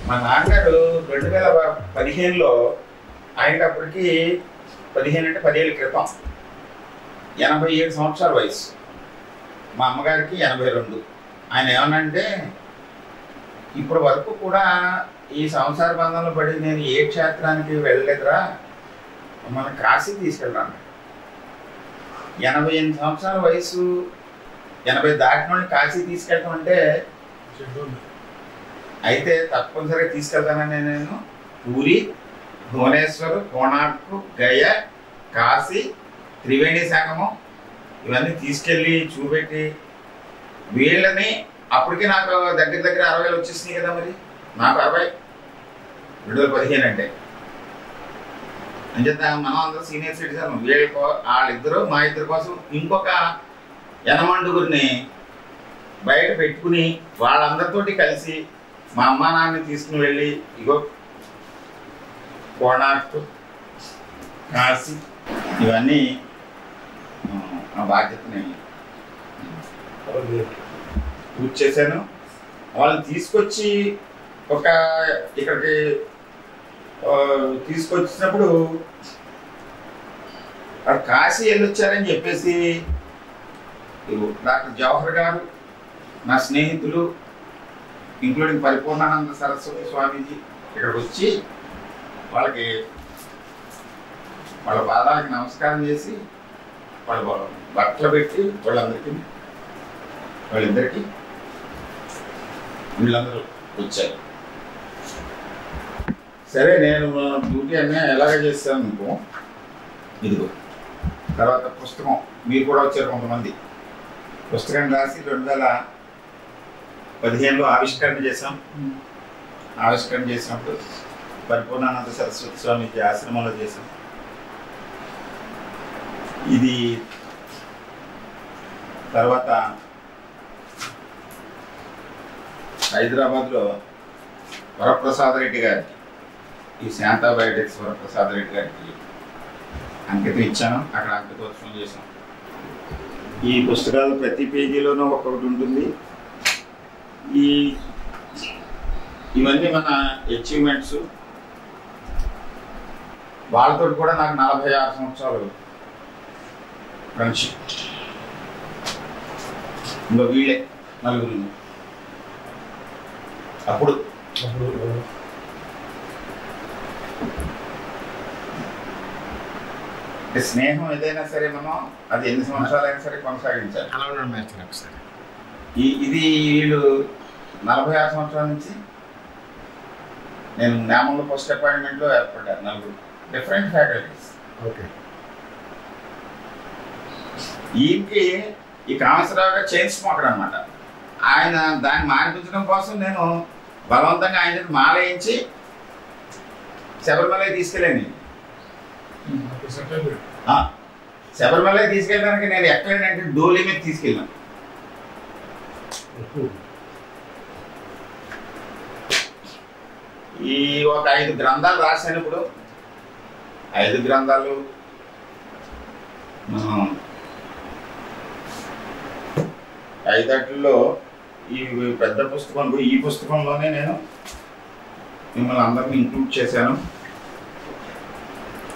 మా నాన్నగారు 2015లో ఆయనకి అప్పటికి 15 అంటే 10 ఏళ్ళ క్రితం 87 సంవత్సరాల వయసు. మా అమ్మగారికి 82. ఆయన ఏమనంటే ఇప్పటి వరకు కూడా ఈ సంసార బంధంలో పడి నేను ఏ క్షేత్రానికి వెళ్ళలేదురా, మన కాశీ తీసుకెళ్ళాను. 88 సంవత్సరాల వయసు, 80 దాటిన వాళ్ళని కాశీ తీసుకెళ్ళటం అంటే అయితే తప్పనిసరిగా తీసుకెళ్తానని నేను పూరి, భువనేశ్వర్, కోణార్క్, గయ, కాశీ, త్రివేణి సంగమం ఇవన్నీ తీసుకెళ్ళి చూపెట్టి వీళ్ళని అప్పటికి నాకు దగ్గర 60 వచ్చేసినాయి కదా. మరి నాకు 60, 2015 అంటే అంచేత మనం అందరూ సీనియర్ సిటిజన్. వాళ్ళిద్దరు మా ఇద్దరి కోసం ఇంకొక 80 బయట పెట్టుకుని వాళ్ళందరితోటి కలిసి మా అమ్మా నాన్నని తీసుకుని వెళ్ళి ఇగో కోణార్క్, కాశీ ఇవన్నీ ఆ బాధ్యతని పూర్తి చేశాను. వాళ్ళని తీసుకొచ్చి ఇక్కడికి తీసుకొచ్చినప్పుడు కాశీ వెళ్ళొచ్చారని చెప్పేసి డాక్టర్ జవహర్ గారు, నా స్నేహితులు ఇంక్లూడింగ్ పరిపూర్ణానంద సరస్వతి స్వామీజీ ఇక్కడికి వచ్చి వాళ్ళ పాదాలకి నమస్కారం చేసి వాళ్ళ బట్టలు పెట్టి వాళ్ళిద్దరికి వీళ్ళందరూ వచ్చారు. సరే నేను డ్యూటీ అన్నీ ఎలాగ చేస్తాను అనుకో. ఇదిగో తర్వాత పుస్తకం మీరు కూడా వచ్చారు కొంతమంది. పుస్తకం రాసి 2015లో ఆవిష్కరణ చేసాం. ఆవిష్కరణ చేసినప్పుడు పరిపూర్ణానంద సరస్వతి స్వామి ఆశ్రమంలో చేసాం. ఇది తర్వాత హైదరాబాద్లో వరప్రసాద్ రెడ్డి గారికి, ఈ శాంతా బయోటెక్స్ వరప్రసాద్ రెడ్డి గారికి అంకితం ఇచ్చాను. అక్కడ అంకితోత్సవం చేసాం. ఈ పుస్తకాలు ప్రతి పేజీలోనూ ఒక్కొక్కటి ఉంటుంది. ఇవన్నీ మన అచీవ్మెంట్స్. వాళ్ళతో కూడా నాకు 46 సంవత్సరాలు ఫ్రెండ్షిప్. ఇంకా వీళ్ళే నలుగురు. అప్పుడు స్నేహం ఏదైనా సరే మనం అది ఎన్ని సంవత్సరాలైనా సరే కొనసాగించాలి. ఇది వీళ్ళు 46 సంవత్సరాల నుంచి నేను నామంలో ఫస్ట్ అపాయింట్మెంట్లో ఏర్పడ్డాను. 4 different faculties. ఓకే. ఈయనకి ఈ కామేశ్వరరావు గారు చైన్ స్మోకర్ అనమాట. ఆయన దాన్ని మానిపించడం కోసం నేను బలవంతంగా ఆయన మాలేయించి శబరిమల తీసుకెళ్ళాను. శబరిమల తీసుకెళ్ళడానికి నేను ఎక్కలేనంటే డోలీ మీద తీసుకెళ్ళాను. ఈ ఒక 5 గ్రంథాలు రాశాను. ఇప్పుడు 5 గ్రంథాలు 5 ఈ పెద్ద పుస్తకం, ఈ పుస్తకంలోనే నేను మిమ్మల్ని అందరినీ ఇంక్లూడ్ చేశాను.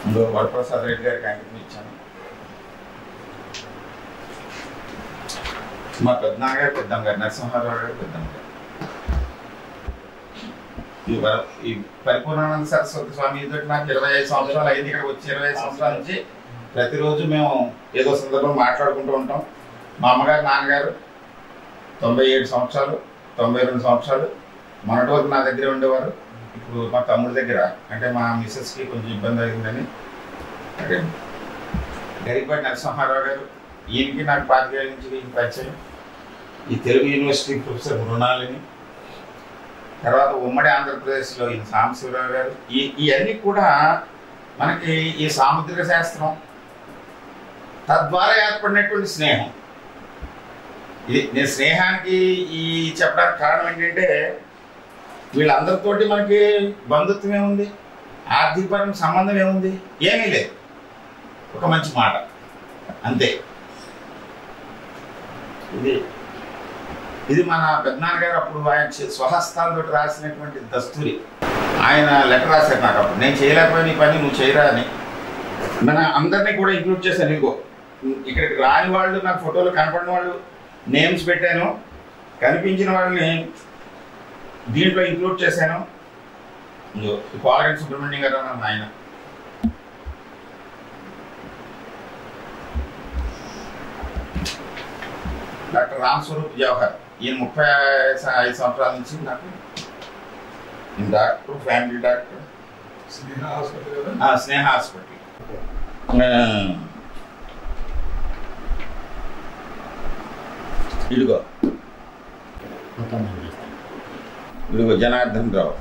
ఇంకో వరప్రసాద్ రెడ్డి గారికి అంకితం ఇచ్చాను. మా పెద్దనాన్నగారు, పెద్దమ్మ గారు, నరసింహారావు గారు, పెద్దమ్మ గారు. ఈ పరిపూర్ణానంద సరస్వతి స్వామి తోటి నాకు 25 సంవత్సరాలు అయింది. ఇక్కడ వచ్చి 25 సంవత్సరాల నుంచి ప్రతిరోజు మేము ఏదో సందర్భం మాట్లాడుకుంటూ ఉంటాం. మా అమ్మగారు, నాన్నగారు 97 సంవత్సరాలు, 92 సంవత్సరాలు, మొన్నటి వరకు నా దగ్గర ఉండేవారు. ఇప్పుడు మా తమ్ముడి దగ్గర, అంటే మా మిస్సెస్కి కొంచెం ఇబ్బంది అయిందని అదే గరికపాటి నరసింహారావు గారు, ఈయనకి నాకు 25 ఏళ్ళ నుంచి పరిచయం. ఈ తెలుగు యూనివర్సిటీ ప్రొఫెసర్ మృణాలిని, తర్వాత ఉమ్మడి ఆంధ్రప్రదేశ్లో ఈయన సాంబశివరావు గారు, ఇవన్నీ కూడా మనకి ఈ సాముద్రిక శాస్త్రం తద్వారా ఏర్పడినటువంటి స్నేహం. ఇది నేను స్నేహానికి ఈ చెప్పడానికి కారణం ఏంటంటే వీళ్ళందరితోటి మనకి బంధుత్వం ఏముంది, ఆర్థికపరమైన సంబంధం ఏముంది, ఏమీ లేదు. ఒక మంచి మాట అంతే. ఇది మన పెద్దనాన్నగారు అప్పుడు ఆయన స్వహస్తాలతో రాసినటువంటి దస్తూరి. ఆయన లెటర్ రాశారు నాకు అప్పుడు, నేను చేయలేకపోయిన ఈ పని నువ్వు చేయరా అని. మన అందరినీ కూడా ఇంక్లూడ్ చేశాను. ఇదిగో ఇక్కడికి రాని వాళ్ళు, నాకు ఫోటోలు కనపడిన వాళ్ళు నేమ్స్ పెట్టాను, కనిపించిన వాళ్ళని దీంట్లో ఇంక్లూడ్ చేశాను. కోలగంటి సుబ్రహ్మణ్యం గారు అన్న ఆయన, డాక్టర్ రామ్ స్వరూప్ జవహర్, ఈయన 35 సంవత్సరాల నుంచి నాకు డాక్టర్, ఫ్యామిలీ డాక్టర్, స్నేహ హాస్పిటల్. ఇదిగో జనార్దన్ రావు.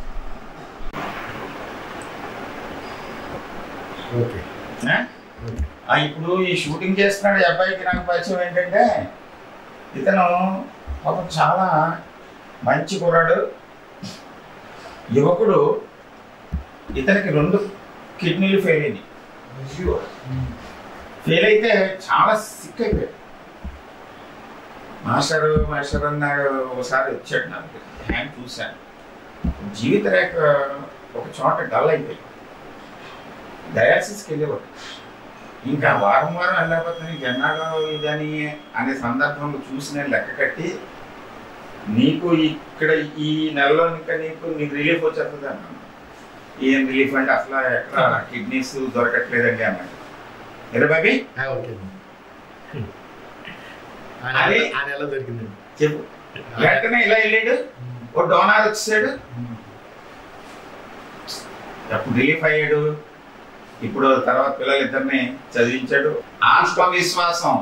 ఇప్పుడు ఈ షూటింగ్ చేస్తున్నాడు ఈ అబ్బాయికి నాకు పరిచయం ఏంటంటే, ఇతను ఒక చాలా మంచి కుర్రాడు, యువకుడు. ఇతనికి 2 కిడ్నీలు ఫెయిల్ అయినాయి. ఫెయిల్ అయితే చాలా సిక్ అయిపోయాడు. మాస్టర్ అన్నాడు, ఒకసారి వచ్చాడు నాకు, హ్యాండ్ చూశాను, జీవిత రేఖ ఒక చోట డల్ అయిపోయింది. డయాలసిస్కి వెళ్ళేవాడు. ఇంకా వారం వెళ్ళకపోతే నీకు ఎన్నాడో ఇదని అనే సందర్భంలో చూసి నేను లెక్క కట్టి, నీకు ఇక్కడ ఈ నెలలో ఇంకా నీకు రిలీఫ్ వచ్చేస్తుంది అన్నాను. ఏం రిలీఫ్ అంటే అసలు ఎక్కడ కిడ్నీస్ దొరకట్లేదండి అన్నాడు. ఎలా బాబీ చెప్పు. వెంటనే ఇలా వెళ్ళాడు, ఓ డోనార్ వచ్చాడు, అప్పుడు రిలీఫ్ అయ్యాడు. ఇప్పుడు తర్వాత పిల్లలిద్దరిని చదివించాడు. ఆత్మవిశ్వాసం,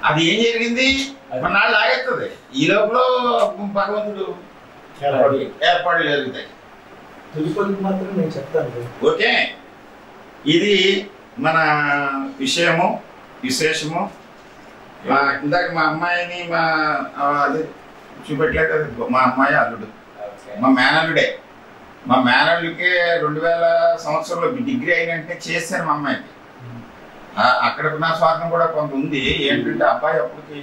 అది ఏం జరిగింది కొన్నాళ్ళు ఆగేస్తుంది. ఈ లోపల భగవంతుడు ఏర్పాట్లు జరుగుతాయి. మాత్రం నేను చెప్తాను. ఓకే, ఇది మన విశేషము. ఇందాక మా అమ్మాయిని అది చూపెట్టలేదు, మా అమ్మాయి అల్లుడు, మా మేనల్లుడే. మా మేనల్లుడికి 2000 సంవత్సరంలో డిగ్రీ అయినంటే చేశాను మా అమ్మాయికి. అక్కడ నా స్వార్థం కూడా కొంత ఉంది. ఏంటంటే అబ్బాయి అప్పటికి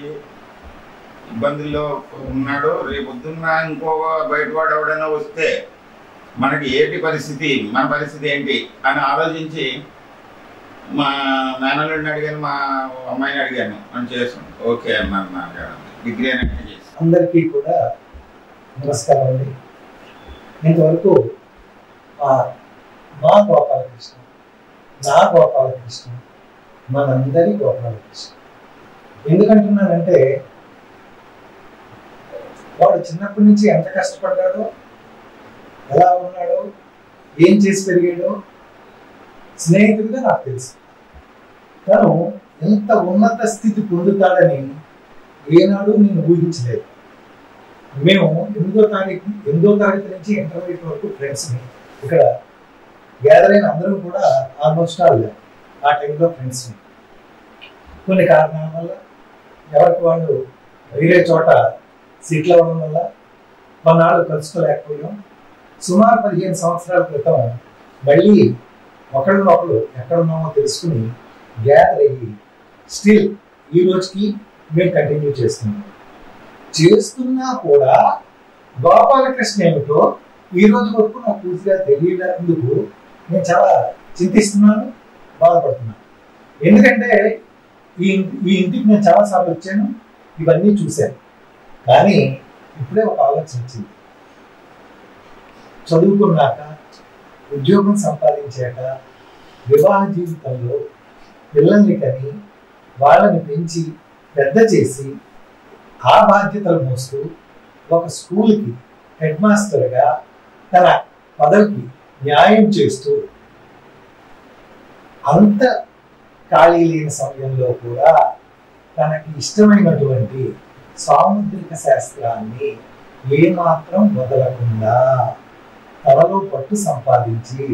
ఇబ్బందుల్లో ఉన్నాడు. రేపొద్దున్న ఇంకో బయటవాడు ఎవడైనా వస్తే మనకి ఏంటి పరిస్థితి, మన పరిస్థితి ఏంటి అని ఆలోచించి మా మేనల్లుడిని అడిగాను, మా అమ్మాయిని అడిగాను అని చేసాను. ఓకే అన్నారు, డిగ్రీ అయినట్టు చేసి. అందరికీ కూడా నమస్కారం అండి. ఇంతవరకు మా గోపాలకృష్ణ, నా గోపాలకృష్ణ, మనందరి గోపాలకృష్ణ. ఎందుకంటున్నానంటే వాడు చిన్నప్పటి నుంచి ఎంత కష్టపడ్డాడో, ఎలా ఉన్నాడో, ఏం చేసి పెరిగాడో స్నేహితుడిగా నాకు తెలుసు. తను ఎంత ఉన్నత స్థితి పొందుతాడని ఏనాడు నేను ఊహించలేదు. మేము 8వ తరగతి నుంచి ఇంటర్మీడియట్ వరకు ఫ్రెండ్స్ని. ఇక్కడ గ్యాదర్ అయిన అందరూ కూడా ఆల్మోస్ట్ ఆ టైంలో ఫ్రెండ్స్ని. కొన్ని కారణాల వల్ల ఎవరికి వాళ్ళు వేరే చోట సెటిల్ అవ్వడం వల్ల కొన్నాళ్ళు కలుసుకోలేకపోయాం. సుమారు 15 సంవత్సరాల క్రితం మళ్ళీ ఒకరినొకరు ఎక్కడున్నామో తెలుసుకుని గ్యాదర్ అయ్యి స్టిల్ ఈ రోజుకి మేము కంటిన్యూ చేస్తున్నా కూడా గోపాలకృష్ణ ఏమిటో ఈ రోజు వరకు నాకు పూర్తిగా తెలియనందుకు నేను చాలా చింతిస్తున్నాను, బాధపడుతున్నాను. ఎందుకంటే ఈ ఇంటికి నేను చాలాసార్లు వచ్చాను, ఇవన్నీ చూశాను. కానీ ఇప్పుడే ఒక ఆలోచన వచ్చింది. చదువుకున్నాక, ఉద్యోగం సంపాదించాక, వివాహ జీవితంలో పిల్లల్ని కని వాళ్ళని పెంచి పెద్ద చేసి ఆ బాధ్యతలు మోస్తూ ఒక స్కూల్కి హెడ్ మాస్టర్గా తన పదవికి న్యాయం చేస్తూ అంత ఖాళీ లేని సమయంలో కూడా తనకి ఇష్టమైనటువంటి సాముద్రిక శాస్త్రాన్ని ఏమాత్రం వదలకుండా తనలో పట్టు సంపాదించి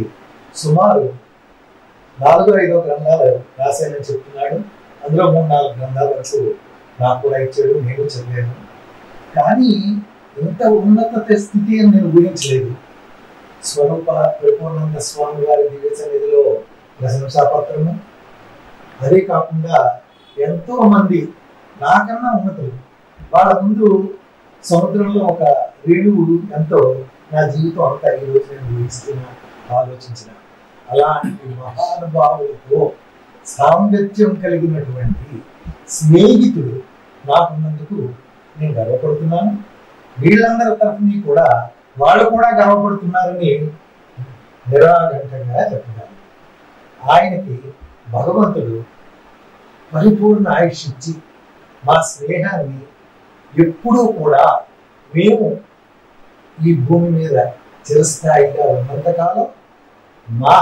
సుమారు 4-5 గ్రంథాలు రాశానని చెప్తున్నాడు. అందులో 3-4 గ్రంథాల వరకు నాకు కూడా ఇచ్చాడు, నేను చదివాను. కానీ ఇంత ఉన్నత స్థితి అని నేను ఊహించలేదు. స్వరూప పరిపూర్ణానంద స్వామి వారి దివ్య సన్నిధిలో ప్రశంసాపత్రము, అదే కాకుండా ఎంతో మంది నాకన్నా ఉన్నతులు వాళ్ళ ముందు సముద్రంలో ఒక రేణువు ఎంతో నా జీవితం అంతా ఈ రోజు నేను ఊహిస్తున్నా, ఆలోచించిన అలాంటి మహానుభావులతో సాంగత్యం కలిగినటువంటి స్నేహితుడు నాకున్నందుకు నేను గర్వపడుతున్నాను. వీళ్ళందరి తరఫుని కూడా వాళ్ళు కూడా గర్వపడుతున్నారని నిరాఘంటంగా చెప్తున్నాను. ఆయనకి భగవంతుడు పరిపూర్ణ ఆయుష్ ఇచ్చి మా స్నేహాన్ని ఎప్పుడూ కూడా మేము ఈ భూమి మీద చిరస్థాయిగా ఉన్నంతకాలం మా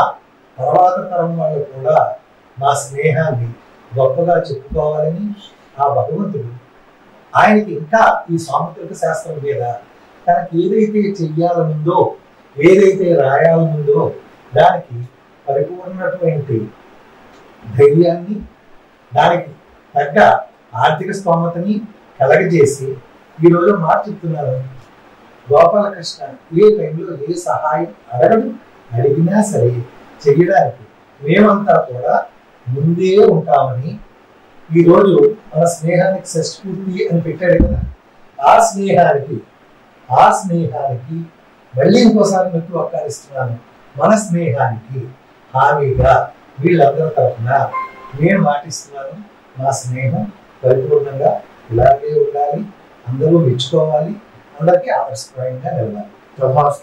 తర్వాత తరం వాళ్ళు కూడా మా స్నేహాన్ని గొప్పగా చెప్పుకోవాలని ఆ భగవంతుడు ఆయనకి ఇంకా ఈ సాముద్రిక శాస్త్రం మీద తనకి ఏదైతే చెయ్యాలనుందో, ఏదైతే రాయాలనుందో దానికి పరిపూర్ణటువంటి ధైర్యాన్ని, దానికి తగ్గ ఆర్థిక స్తోమతని కలగజేసి ఈరోజు మాట చెప్తున్నారు. గోపాలకృష్ణ ఏ టైంలో ఏ సహాయం అడగడు, అడిగినా సరే చెయ్యడానికి మేమంతా కూడా ముందే ఉంటామని ఈరోజు మన స్నేహానికి షష్ఠపూర్తి అని పెట్టాడు కదా. ఆ స్నేహానికి మళ్ళీ ఇంకోసారి మెట్టు అక్కరిస్తున్నాను. మన స్నేహానికి హామీగా వీళ్ళందరి తరఫున నేను మాటిస్తున్నాను. మా స్నేహం పరిపూర్ణంగా ఇలాగే ఉండాలి, అందరూ మెచ్చుకోవాలి, అందరికీ ఆదర్శప్రాయంగా నిలవాలి. ప్రభాస్